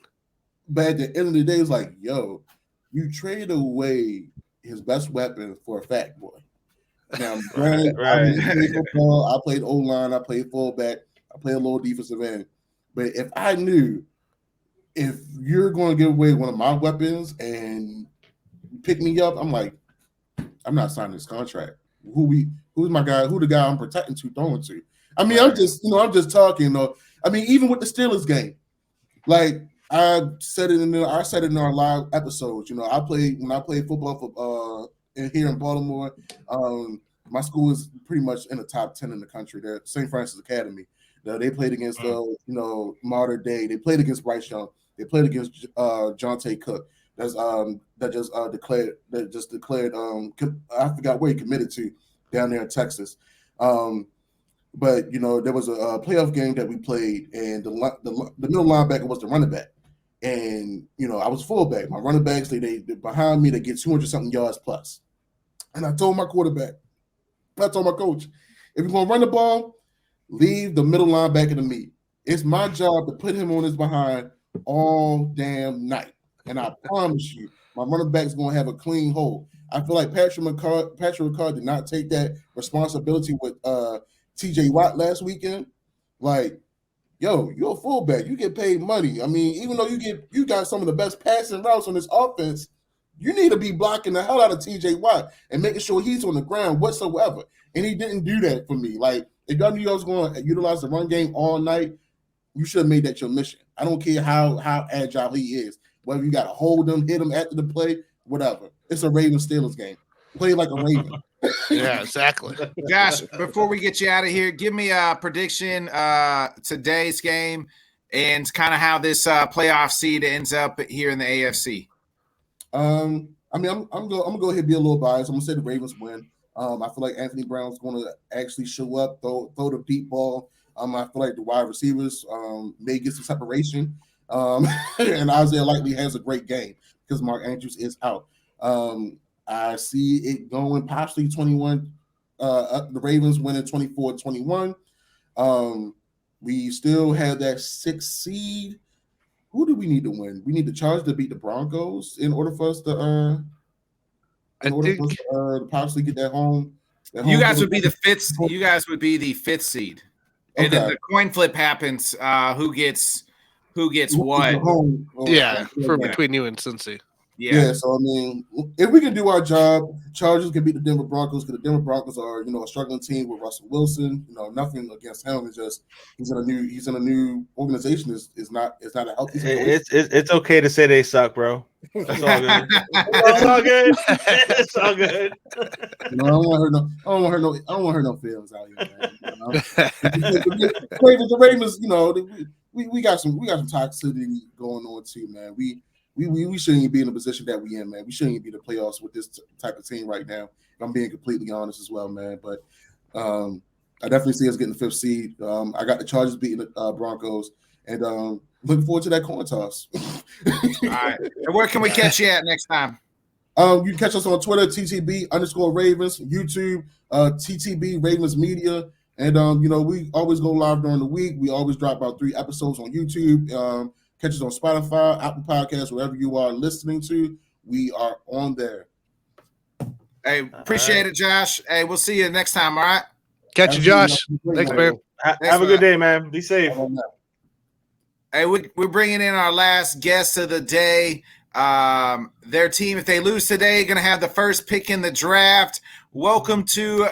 but at the end of the day, it's like, yo, you traded away his best weapon for a fat boy. Now, granted, I played football, I played O-line, I played fullback, I played a little defensive end. But if I knew if you're going to give away one of my weapons and pick me up, I'm like, I'm not signing this contract. Who's my guy? Who the guy I'm protecting to, throwing to? I mean, I'm just talking. I mean, even with the Steelers game, like I said it in our live episodes. When I played football for here in Baltimore, my school is pretty much in the top 10 in the country. They're St. Francis Academy. They played against Modern Day. They played against Bryce Young. They played against Jonte Cook. That just declared. I forgot where he committed to down there in Texas. But there was a playoff game that we played, and the middle linebacker was the running back, and I was fullback. My running backs they behind me. They get 200-something yards plus, and I told my quarterback, I told my coach, if you're gonna run the ball, leave the middle linebacker to me. It's my job to put him on his behind all damn night. And I promise you, my running back's going to have a clean hole. I feel like Patrick Ricard did not take that responsibility with T.J. Watt last weekend. Like, yo, you're a fullback. You get paid money. I mean, even though you got some of the best passing routes on this offense, you need to be blocking the hell out of T.J. Watt and making sure he's on the ground whatsoever. And he didn't do that for me. Like, if y'all knew y'all was going to utilize the run game all night, you should have made that your mission. I don't care how agile he is. Whether you got to hold him, hit him after the play, whatever. It's a Ravens-Steelers game. Play like a Raven. Yeah, exactly. Josh, before we get you out of here, give me a prediction today's game and kind of how this playoff seed ends up here in the AFC. I mean, I'm gonna go ahead and be a little biased. I'm gonna say the Ravens win. I feel like Anthony Brown's going to actually show up, throw the deep ball. I feel like the wide receivers may get some separation. And Isaiah Likely has a great game because Mark Andrews is out. I see it going possibly 21. The Ravens winning 24-21. We still have that 6th seed. Who do we need to win? We need the Chargers to beat the Broncos in order for us to possibly get that home. You guys would be the 5th. You guys would be the 5th seed, and then the coin flip happens. Who gets what? Between you and Cincy. Yeah. So I mean, if we can do our job, Chargers can beat the Denver Broncos because the Denver Broncos are a struggling team with Russell Wilson. Nothing against him. It's just he's in a new organization. Is not a healthy situation. It's okay to say they suck, bro. It's all good. It's all good. It's all good. I don't want to hurt no feelings out here, man. The Ravens, we got some toxicity going on too, man. We shouldn't even be in the position that we in, man. We shouldn't even be in the playoffs with this type of team right now. I'm being completely honest as well, man. But I definitely see us getting the 5th seed. I got the Chargers beating the Broncos, and looking forward to that coin toss. All right. And where can we catch you at next time? You can catch us on Twitter, TTB_Ravens, YouTube, TTB Ravens Media. And, we always go live during the week. We always drop about 3 episodes on YouTube. Catch us on Spotify, Apple Podcasts, wherever you are listening to. We are on there. Hey, appreciate it, Josh. Hey, we'll see you next time, all right? Catch you, Josh. Thanks, man. Have a good day, man. Be safe. Hey, we're bringing in our last guest of the day. Their team, if they lose today, going to have the first pick in the draft. Welcome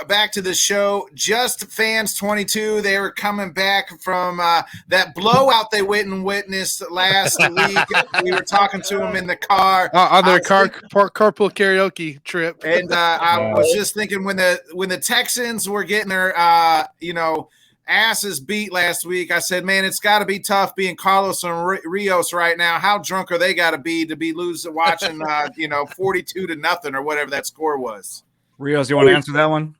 back to the show, Just Fans 22. They were coming back from that blowout they went and witnessed last week. We were talking to them in the car on their carpool karaoke trip. And I was just thinking when the Texans were getting their asses beat last week, I said, man, it's got to be tough being Carlos and Rios right now. How drunk are they got to be losing, watching 42-0 or whatever that score was? Rios, you want to answer that one?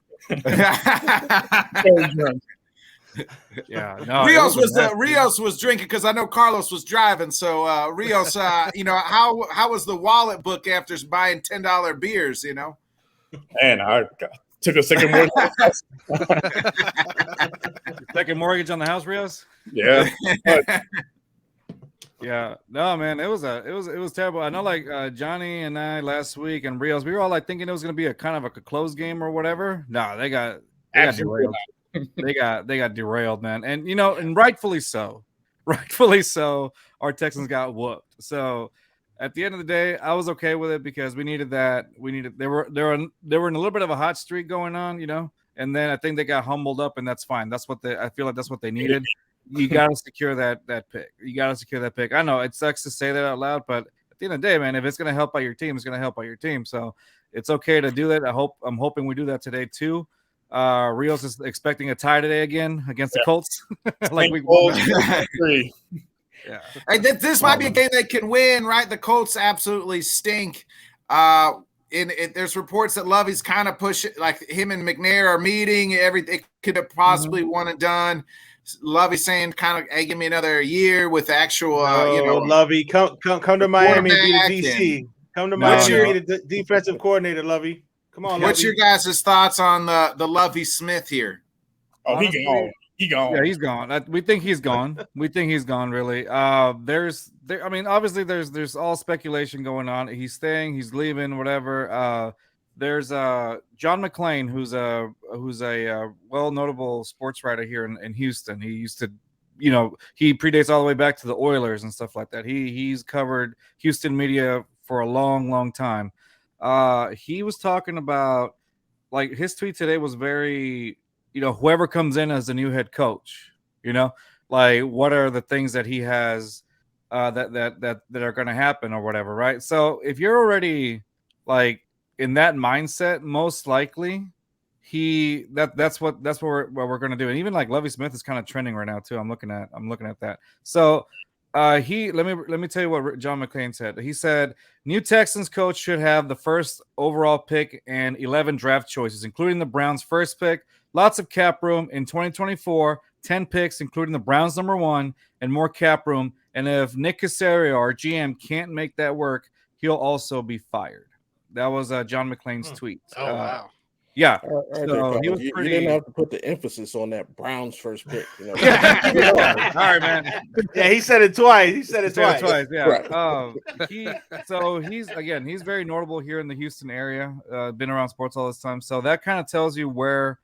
Yeah, no. Rios was drinking because I know Carlos was driving. So Rios, how was the wallet book after buying $10 beers? Man, I took a second mortgage. Second mortgage on the house, Rios? Yeah. Yeah, no, man, it was terrible. I know, like Johnny and I last week and Rios, we were all like thinking it was gonna be a kind of like a close game or whatever. No, they got Absolutely derailed. they got derailed, man, and and rightfully so. Rightfully so. Our Texans got whooped. So at the end of the day, I was okay with it because we needed that. They were in a little bit of a hot streak going on, and then I think they got humbled up, and that's fine. I feel like that's what they needed. You got to secure that pick. You got to secure that pick. I know it sucks to say that out loud, but at the end of the day, man, if it's going to help out your team, it's going to help out your team. So it's okay to do that. I'm hoping we do that today too. Rios is expecting a tie today again against the Colts. Like we yeah. And this might be a game they can win, right? The Colts absolutely stink. There's reports that Lovey's kind of pushing, like him and McNair are meeting. Everything could have possibly one and done. Lovey saying, kind of, hey, give me another year with actual, Lovey, come to Miami and be the DC. Come to Miami and be the defensive coordinator, Lovey. Come on, what's Lovey. your guys' thoughts on the Lovey Smith here? Oh, he gone. He gone. Yeah, he's gone. We think he's gone. We think he's gone. Really. I mean, obviously, there's all speculation going on. He's staying. He's leaving. Whatever. There's John McClain, who's a well notable sports writer here in Houston. He used to, he predates all the way back to the Oilers and stuff like that. He's covered Houston media for a long time. He was talking about, like, his tweet today was very, whoever comes in as the new head coach, like what are the things that he has that are going to happen or whatever, right? So if you're already like in that mindset, most likely that's what we're going to do. And even like Lovie Smith is kind of trending right now too. I'm looking at that. So let me tell you what John McClain said. He said new Texans coach should have the first overall pick and 11 draft choices, including the Browns' first pick. Lots of cap room in 2024, 10 picks, including the Browns' number 1, and more cap room. And if Nick Caserio, our GM, can't make that work, he'll also be fired. That was John McClain's tweet. Oh, wow. Yeah. So you didn't have to put the emphasis on that Browns first pick. All right, man. Yeah, he said it twice. He said it twice. Yeah. Right. He's very notable here in the Houston area. Been around sports all this time. So that kind of tells you where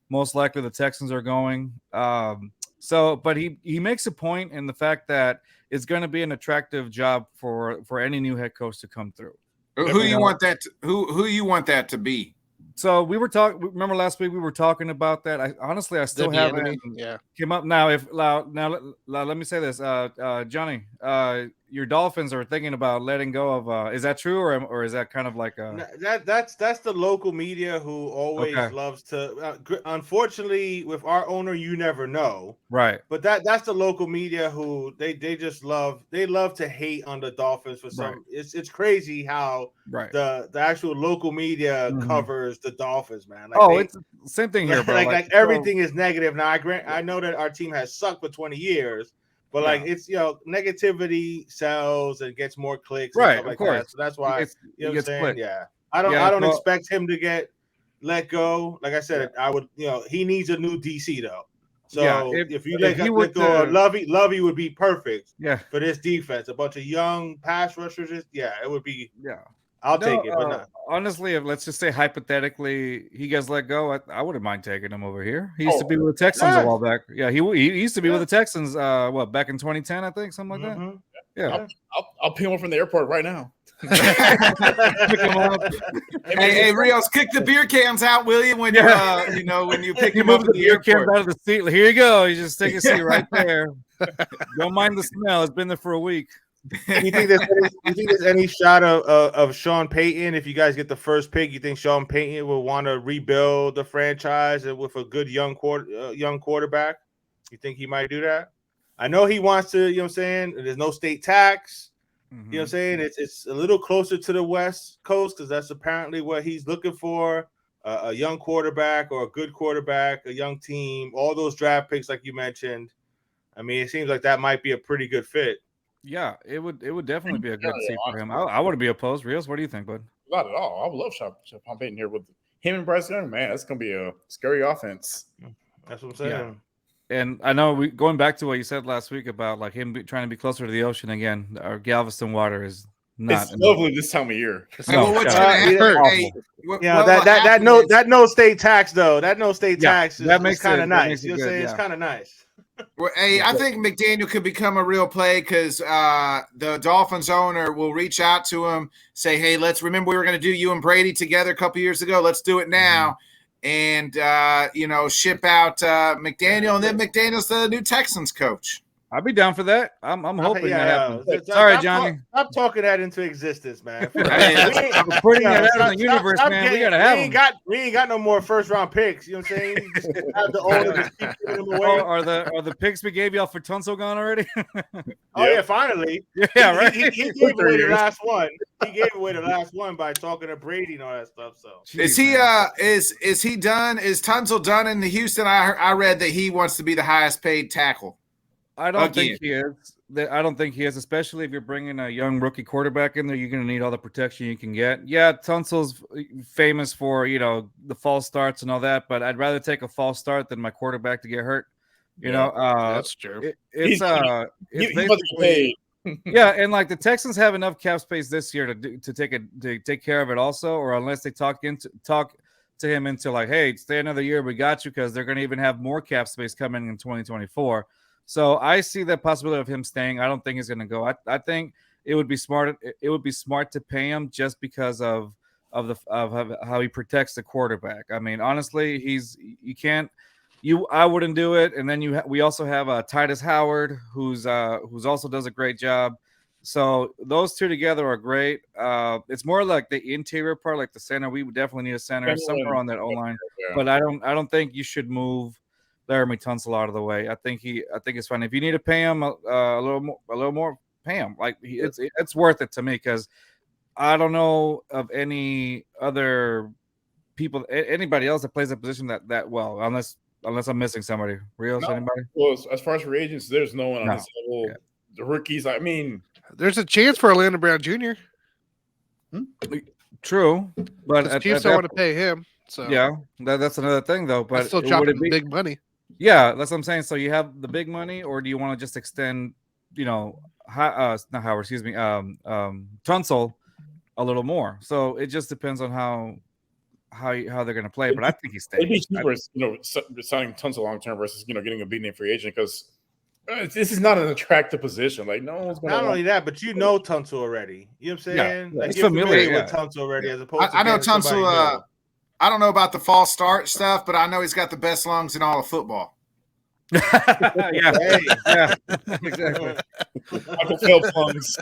most likely the Texans are going. But he makes a point in the fact that it's going to be an attractive job for any new head coach to come through. Who you want that to be? So we were talking. Remember last week we were talking about that. I still haven't came up now. Let me say this, Johnny. Your Dolphins are thinking about letting go of. Is that true, or is that kind of like that's the local media who always loves to. Unfortunately, with our owner, you never know. Right. But that's the local media who they just love. They love to hate on the Dolphins for some. Right. It's crazy how the actual local media covers the Dolphins, man. Like it's the same thing here, bro. Like everything is negative. Now I know that our team has sucked for 20 years. But it's negativity sells and gets more clicks, and stuff like that. So that's why what I'm saying. Clicked. Yeah, I don't expect him to get let go. Like I said, I would. He needs a new DC though. So if you let go, Lovey would be perfect. Yeah. For this defense, a bunch of young pass rushers. It would be. Yeah. I'll take it, but not. Honestly, if let's just say hypothetically he gets let go, I wouldn't mind taking him over here. He used to be with the Texans a while back. Yeah, he used to be with the Texans. Back in 2010, I think, something like that. Yeah, I'll pick him up from the airport right now. Pick him up. Hey, Rios, kick the beer cans out, will you? When when you pick him up the beer cans out of the seat. Here you go. You just take a seat right there. Don't mind the smell. It's been there for a week. You think there's any shot of Sean Payton? If you guys get the first pick, you think Sean Payton will want to rebuild the franchise with a good young quarterback? You think he might do that? I know he wants to. You know what I'm saying? There's no state tax. You know what I'm saying? It's a little closer to the West Coast because that's apparently what he's looking for. A young quarterback or a good quarterback, a young team. All those draft picks, like you mentioned. I mean, it seems like that might be a pretty good fit. Yeah, it would definitely be a good seat for him. I wouldn't be opposed. Rios, what do you think, bud? Not at all. I would love Sean Payton here with him and Bryce Young. Man, that's gonna be a scary offense. That's what I'm saying. and I know going back to what you said last week about like him trying to be closer to the ocean again. Our Galveston water is not It's lovely this time of year. Well, what's God. gonna happen? Hey, Yeah, what will that happen no is- that no state tax though. That no state tax is, that makes kind it- of that nice. makes it You know what I'm good, saying? It's yeah. kind of nice. Well, hey, I think McDaniel could become a real play because the Dolphins owner will reach out to him, say, "Hey, let's remember we were going to do you and Brady together a couple years ago. Let's do it now." And ship out McDaniel, and then McDaniel's the new Texans coach. I'd be down for that. I'm hoping that happens. Stop- Sorry, stop- Johnny. Stop talking that into existence, man. I'm putting that out in the universe, man. We gotta have we ain't them. we ain't got no more first round picks. You know what I'm saying? You just have the owner just keep giving them away. Oh, are the picks we gave y'all for Tunsil gone already? Oh yeah, finally. Yeah, right. He gave away the last one. He gave away the last one by talking to Brady and all that stuff. So Is he is he done? Is Tunsil done in the Houston? I read that he wants to be the highest paid tackle. I don't Again. think he is. I don't think he is, especially if you're bringing a young rookie quarterback in there. You're going to need all the protection you can get. Yeah, Tunsil's famous for the false starts and all that, but I'd rather take a false start than my quarterback to get hurt. That's true. It's basically yeah, and like the Texans have enough cap space this year to take care of it also, or unless they talk to him into like, hey, stay another year, we got you, because they're going to even have more cap space coming in 2024. So I see the possibility of him staying. I don't think he's going to go. I think it would be smart. It would be smart to pay him just because of how he protects the quarterback. I mean, honestly, I wouldn't do it. And then we also have Titus Howard, who's also does a great job. So those two together are great. It's more like the interior part, like the center. We would definitely need a center somewhere on that O line. Yeah. But I don't think you should move Laramie Tunsil out of the way. I think it's fine. If you need to pay him a little more, pay him. Like it's worth it to me, because I don't know of any other anybody else that plays that position that well, unless I'm missing somebody. Rios, anybody? Well, as far as free agents, there's no one on No. this level. Yeah. The rookies, I mean, There's a chance for Orlando Brown Jr. True, but Because Chiefs don't want to pay him. So yeah, that's another thing though. But that's still would dropping it be- big money. Yeah, that's what I'm saying. So you have the big money, or do you want to just extend, not Howard, excuse me, Tunsil a little more? So it just depends on how they're going to play. But I think he's it'd be staying. cheaper, signing Tunsil long term versus getting a big name free agent, because this is not an attractive position. Like no one's going. not only that, but Tunsil already. You know what I'm saying? Yeah, Like it's you're familiar, familiar with yeah. Tunsil already, as opposed to I know getting somebody Tunsil. new. I don't know about the false start stuff, but I know he's got the best lungs in all of football. Yeah, Hey. yeah, exactly. Michael Phelps lungs.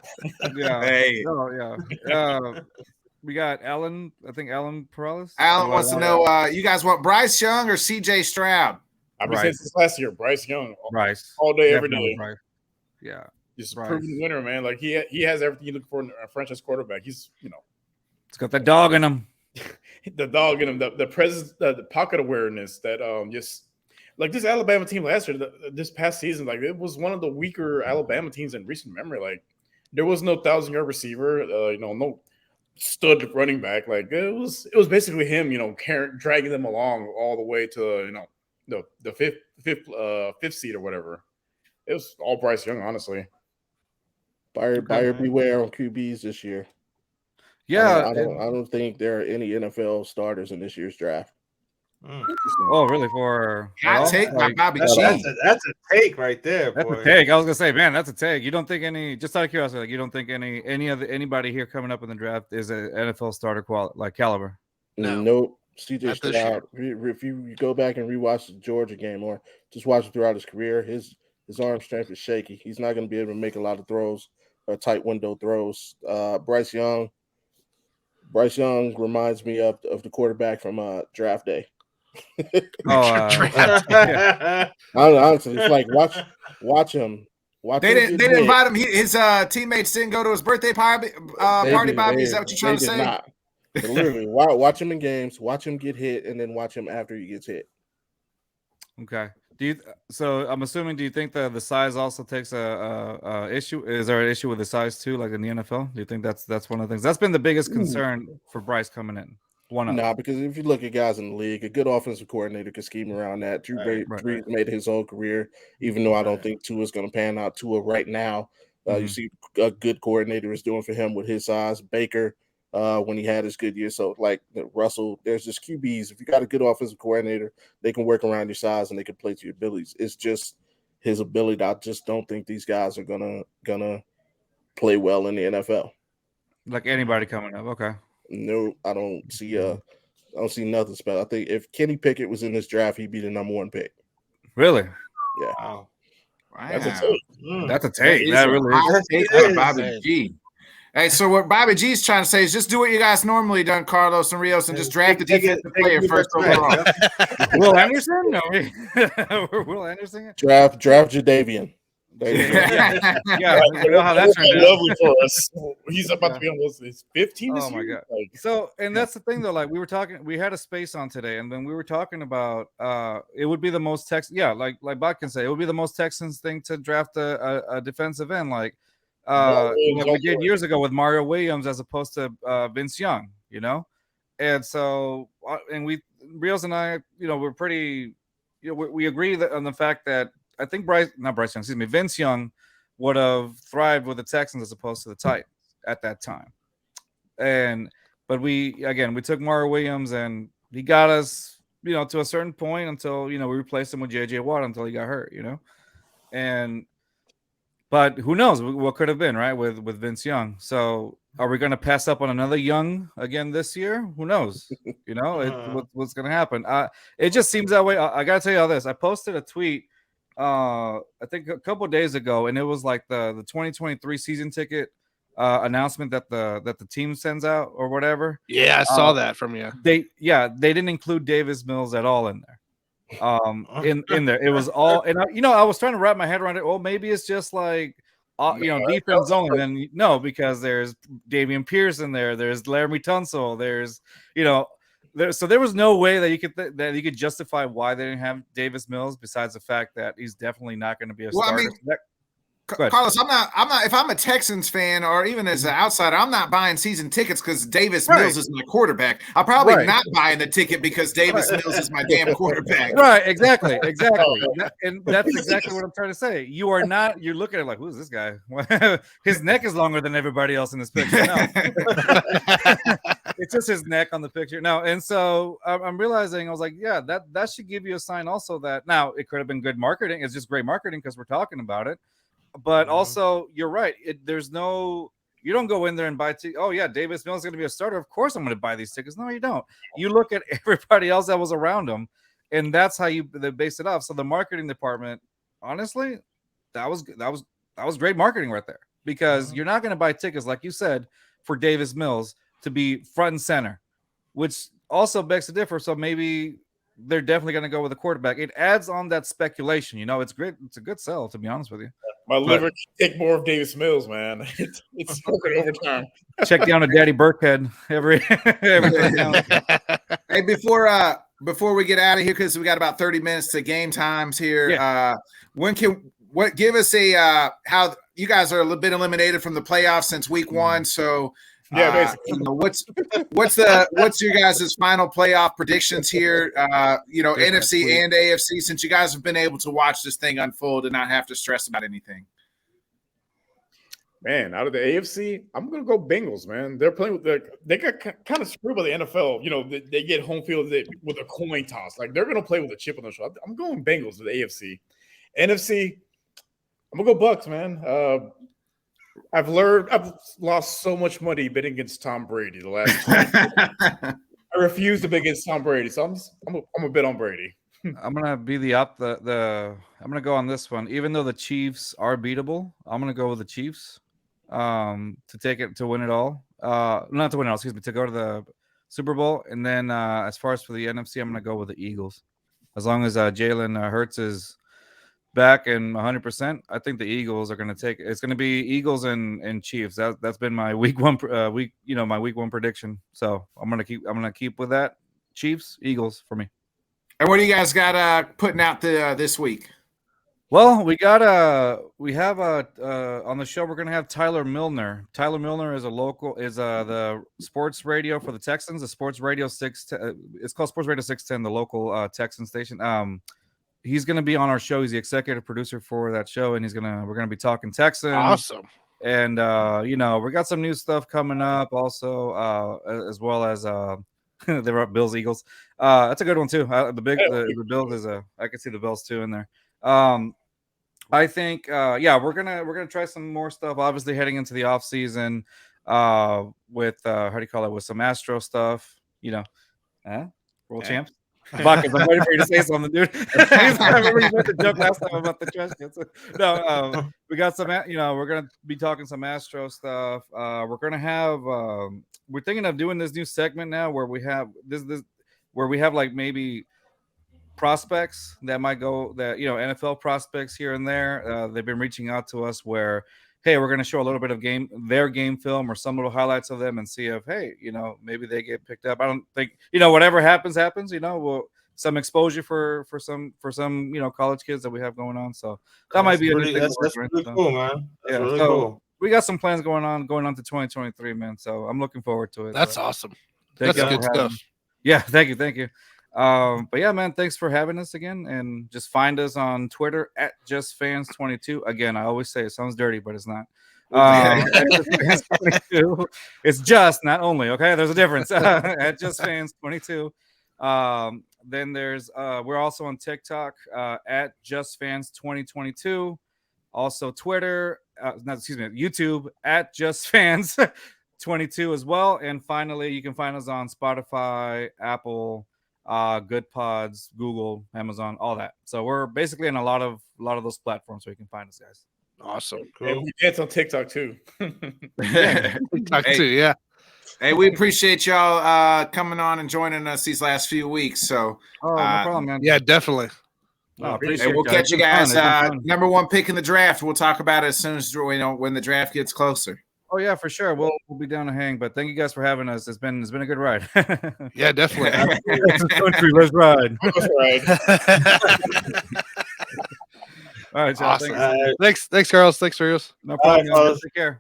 Yeah. Hey, Oh, yeah. We got Alan. I think Alan Perales. Alan wants to know: you guys want Bryce Young or C.J. Stroud? I've been saying since last year, Bryce Young, Bryce. all day, every Definitely day. Bryce. Yeah. Just Bryce. proven winner, man. Like he has everything you look for in a franchise quarterback. He's It's got the dog in him. the dog in him, the presence, the pocket awareness that just like this Alabama team last year, this past season, like it was one of the weaker Alabama teams in recent memory. Like there was no 1,000-yard receiver, no stud running back. Like it was basically him, dragging them along all the way to the fifth seed or whatever. It was all Bryce Young, honestly. Buyer beware on QBs this year. Yeah. I don't think there are any NFL starters in this year's draft. Oh, really? For Hot take by Bobby G. That's a take right there, That's boy. a take. I was gonna say, man, that's a take. You don't think just out of curiosity, like you don't think anybody here coming up in the draft is an NFL starter caliber? No. Nope. CJ Not this Stroud. If you go back and rewatch the Georgia game or just watch it throughout his career, his arm strength is shaky. He's not going to be able to make a lot of throws or tight window throws. Bryce Young reminds me of the quarterback from draft day. Honestly, it's like watch him. They didn't invite him. His teammates didn't go to his birthday party. Bobby, is that what you're trying to say? Not. But literally, watch him in games, watch him get hit, and then watch him after he gets hit. Okay. So I'm assuming, do you think the size also takes a issue? Is there an issue with the size too, like in the NFL? Do you think that's one of the things that's been the biggest concern for Bryce coming in? Why not? Nah, because if you look at guys in the league, a good offensive coordinator can scheme around that. Drew Brees made his whole career, even though I don't think Tua's going to pan out. Tua right now, you see a good coordinator is doing for him with his size. Baker, when he had his good year. So, like Russell, there's just QBs. If you got a good offensive coordinator, they can work around your size and they can play to your abilities. It's just his ability. I just don't think these guys are gonna play well in the NFL. Like anybody coming up, okay. No, I don't see nothing special. I think if Kenny Pickett was in this draft, he'd be the number 1 pick. Really? Yeah. Wow. That's a take. That's a take. That really is. Bobby G. Hey, so what Bobby G's trying to say is just do what you guys normally done, Carlos and Rios, and just draft the defensive player first overall. Will Anderson? No, Will Anderson? Draft Jadeveon. Yeah, you know how that turned out. Lovely for us. He's about to be on his 15. Oh my god! So, and that's the thing though. Like we had a space on today, and then we were talking about it would be the most like Bot can say, it would be the most Texans thing to draft a defensive end, like we did years ago with Mario Williams as opposed to Vince Young, you know. And so, and Rios and I, we're pretty, we agree that on the fact that I think Vince Young would have thrived with the Texans as opposed to the Titans at that time. But we took Mario Williams and he got us, to a certain point until, we replaced him with JJ Watt until he got hurt, but who knows what could have been, right, with Vince Young. So are we going to pass up on another Young again this year? Who knows? What's going to happen? It just seems that way. I got to tell you all this. I posted a tweet I think a couple of days ago, and it was like the 2023 season ticket announcement that the team sends out or whatever. Yeah, I saw that from you. They didn't include Davis Mills at all in there. In there, it was all, and I was trying to wrap my head around it. Well, maybe it's just like defense only. Then no, because there's Dameon Pierce in there. There's Laramie Tunsil. There's so there was no way that you could justify why they didn't have Davis Mills besides the fact that he's definitely not going to be a starter. Carlos, I'm not. If I'm a Texans fan or even as an outsider, I'm not buying season tickets because Davis Mills is my quarterback. I'm probably not buying the ticket because Davis Mills is my damn quarterback. Right? Exactly. And that's exactly what I'm trying to say. You are not. You're looking at it like, who's this guy? His neck is longer than everybody else in this picture. No. It's just his neck on the picture. No, and so I'm realizing I was like, yeah, that should give you a sign also that now it could have been good marketing. It's just great marketing because we're talking about it. But also, you're right. You don't go in there and buy oh yeah, Davis Mills is going to be a starter. Of course, I'm going to buy these tickets. No, you don't. You look at everybody else that was around him, and that's how they base it off. So the marketing department, honestly, that was great marketing right there because you're not going to buy tickets like you said for Davis Mills to be front and center, which also begs to differ. So maybe they're definitely going to go with a quarterback. It adds on that speculation. It's great. It's a good sell, to be honest with you. My liver can take more of Davis Mills, man. It's spoken over time. Check down to Daddy Burkhead every Hey, before we get out of here, because we got about 30 minutes to game times here. Yeah. Give us a how you guys are a little bit eliminated from the playoffs since week 1. So yeah, what's your guys' final playoff predictions here? NFC and AFC, since you guys have been able to watch this thing unfold and not have to stress about anything. Man, out of the AFC, I'm gonna go Bengals, man. They're playing with they got kind of screwed by the NFL. They get home field with a coin toss. Like they're gonna play with a chip on their shoulder. I'm going Bengals with the AFC. NFC, I'm gonna go Bucks, man. I've lost so much money betting against Tom Brady the last time. I refuse to bet against Tom Brady, so I'm a bet on Brady. I'm gonna be I'm gonna go on this one. Even though the Chiefs are beatable, I'm gonna go with the Chiefs to win it all. Not to win it all, excuse me, to go to the Super Bowl. And then as far as for the NFC, I'm gonna go with the Eagles. As long as Jalen Hurts is back and 100%, I think the Eagles are going to take it. It's going to be Eagles and Chiefs. That's been my week one prediction. So I'm going to keep with that. Chiefs, Eagles for me. And what do you guys got putting out this week? Well, we have on the show we're gonna have Tyler Milner. Tyler Milner is the sports radio for the Texans. The Sports Radio 610. It's called Sports Radio 610, the local Texan station. He's gonna be on our show. He's the executive producer for that show, and we're gonna be talking Texans. Awesome. And we got some new stuff coming up also, as well as they were up Bills Eagles. That's a good one too. The Bills is I can see the Bills too in there. I think we're gonna try some more stuff, obviously heading into the off season with with some Astro stuff, world champs. Buckets, I'm waiting for you to say something, dude. I remember you made the joke last time about the trash cans. No, we got some, we're gonna be talking some Astro stuff. We're gonna have we're thinking of doing this new segment now where we have where we have like maybe prospects that might go NFL prospects here and there. They've been reaching out to us where, hey, we're going to show a little bit of their game film or some little highlights of them and see if, hey, maybe they get picked up. I don't think, whatever happens, some exposure for some college kids that we have going on. So that might be that's really cool, man. That's really cool. We got some plans going on to 2023, man. So I'm looking forward to it. That's awesome. That's good stuff. Yeah, thank you. But yeah, man, thanks for having us again, and just find us on Twitter at JustFans22. Again, I always say it sounds dirty, but it's not. It's just, not only, okay? There's a difference. At JustFans22. Then there's we're also on TikTok at JustFans2022. Also Twitter, YouTube at JustFans22 as well. And finally, you can find us on Spotify, Apple, Good Pods, Google, Amazon, all that. So we're basically in a lot of those platforms where you can find us, guys. Awesome. Cool. And we dance on TikTok too. TikTok too, yeah. Hey, we appreciate y'all coming on and joining us these last few weeks. So no problem, man. Yeah, definitely. We'll catch you guys. Number one pick in the draft. We'll talk about it as soon as when the draft gets closer. Oh yeah, for sure. We'll be down to hang. But thank you guys for having us. It's been a good ride. Yeah, definitely. Country, let's ride. All right, awesome. Thanks, Carlos. Thanks, Rios. No problem. Take care.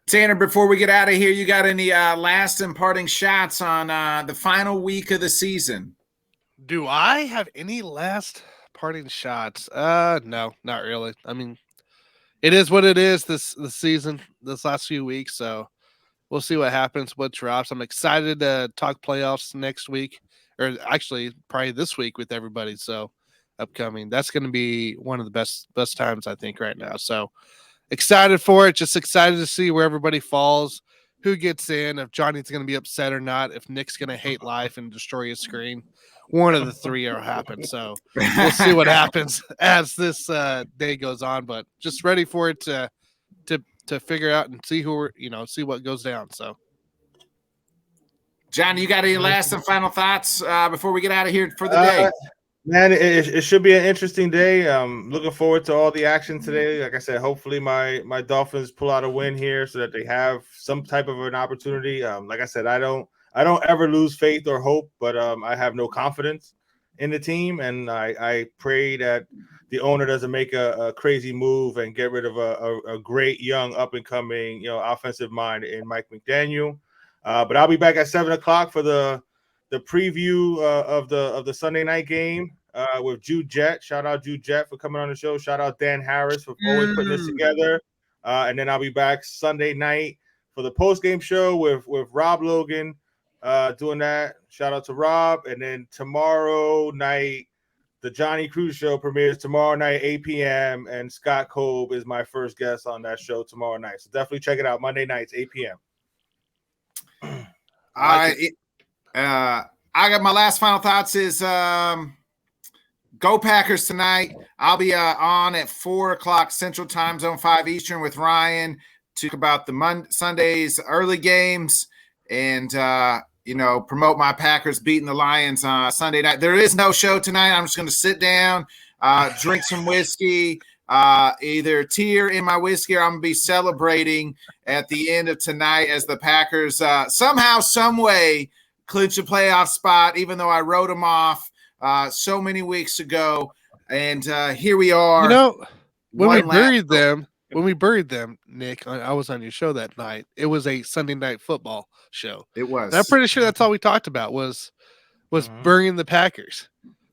Tanner, before we get out of here, you got any last imparting shots on the final week of the season? Do I have any last parting shots? No, not really. I mean, it is what it is this season, this last few weeks. So we'll see what happens, what drops. I'm excited to talk playoffs next week, or actually probably this week with everybody. So upcoming, that's going to be one of the best times I think right now. So excited for it. Just excited to see where everybody falls, who gets in, if Johnny's going to be upset or not, if Nick's going to hate life and destroy his screen. One of the three will happen. So we'll see what happens as this day goes on. But just ready for it to figure out and see see what goes down. So, John, you got any last and final thoughts before we get out of here for the day? Man, it should be an interesting day. Looking forward to all the action today. Like I said, hopefully my Dolphins pull out a win here so that they have some type of an opportunity. Like I said, I don't ever lose faith or hope, but I have no confidence in the team, and I pray that the owner doesn't make a crazy move and get rid of a great young up and coming offensive mind in Mike McDaniel. But I'll be back at 7:00 for the preview of the Sunday night game with Jude Jett. Shout out Jude Jett for coming on the show. Shout out Dan Harris for always putting this together. And then I'll be back Sunday night for the post game show with Rob Logan. Doing that. Shout out to Rob. And then tomorrow night, the Johnny Cruz show premieres tomorrow night, 8 p.m. And Scott Kolb is my first guest on that show tomorrow night. So definitely check it out. Monday nights, 8 p.m. I got my last final thoughts is go Packers tonight. I'll be on at 4:00 Central Time Zone, 5 Eastern with Ryan to talk about the Sunday's early games and promote my Packers beating the Lions Sunday night. There is no show tonight. I'm just going to sit down, drink some whiskey, either tear in my whiskey, or I'm going to be celebrating at the end of tonight as the Packers somehow, some way clinch a playoff spot, even though I wrote them off so many weeks ago. And here we are. You know, when we One last- buried them, Nick, I was on your show that night. It was a Sunday night football show. It was. And I'm pretty sure that's all we talked about was burying the Packers.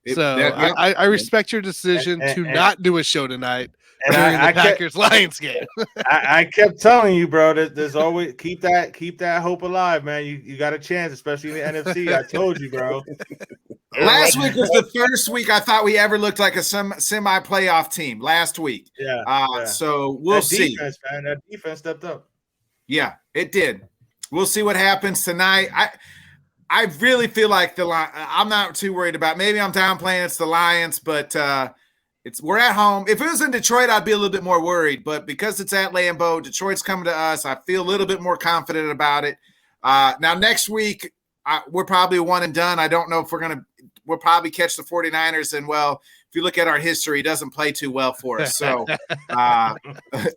I respect your decision to not do a show tonight during the Packers-Lions game. I kept telling you, bro, that there's always keep that hope alive, man. You got a chance, especially in the NFC. I told you, bro. Last week was the first week I thought we ever looked like a semi-playoff team. Last week, so we'll see. Man, that defense stepped up. Yeah, it did. We'll see what happens tonight. I really feel like I'm not too worried about. Maybe I'm downplaying it's the Lions, but we're at home. If it was in Detroit, I'd be a little bit more worried. But because it's at Lambeau, Detroit's coming to us. I feel a little bit more confident about it. Now next week, we're probably one and done. I don't know if we'll probably catch the 49ers. And well, if you look at our history, it doesn't play too well for us. So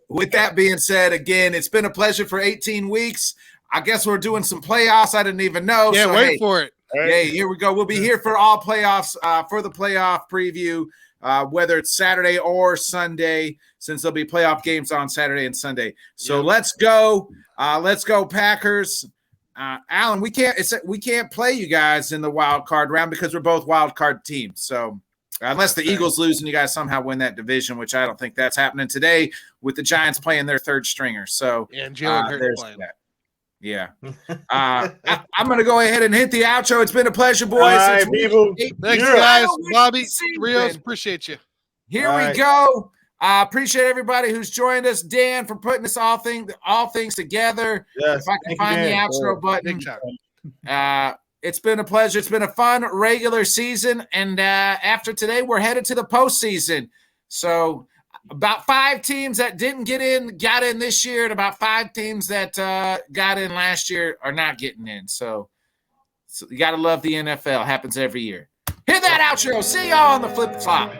with that being said, again, it's been a pleasure for 18 weeks. I guess we're doing some playoffs. I didn't even know. Yeah, wait for it. Hey, here we go. We'll be here for all playoffs, for the playoff preview, whether it's Saturday or Sunday, since there'll be playoff games on Saturday and Sunday. So let's go. Let's go, Packers. Alan, we can't play you guys in the wild card round because we're both wild card teams. So unless the Eagles lose and you guys somehow win that division, which I don't think that's happening today with the Giants playing their third stringer. So and Jalen Hurts playing. That. Yeah. I'm going to go ahead and hit the outro. It's been a pleasure, boys. Right, people. Thanks, guys. Bobby, Rios, appreciate you. Here we go. I appreciate everybody who's joined us. Dan, for putting this all things together. Yes, if I can find the outro button. It's been a pleasure. It's been a fun regular season. And after today, we're headed to the postseason. So about 5 teams that didn't get in got in this year, and about 5 teams that got in last year are not getting in. So you got to love the NFL. It happens every year. Hit that outro. See y'all on the flip flop.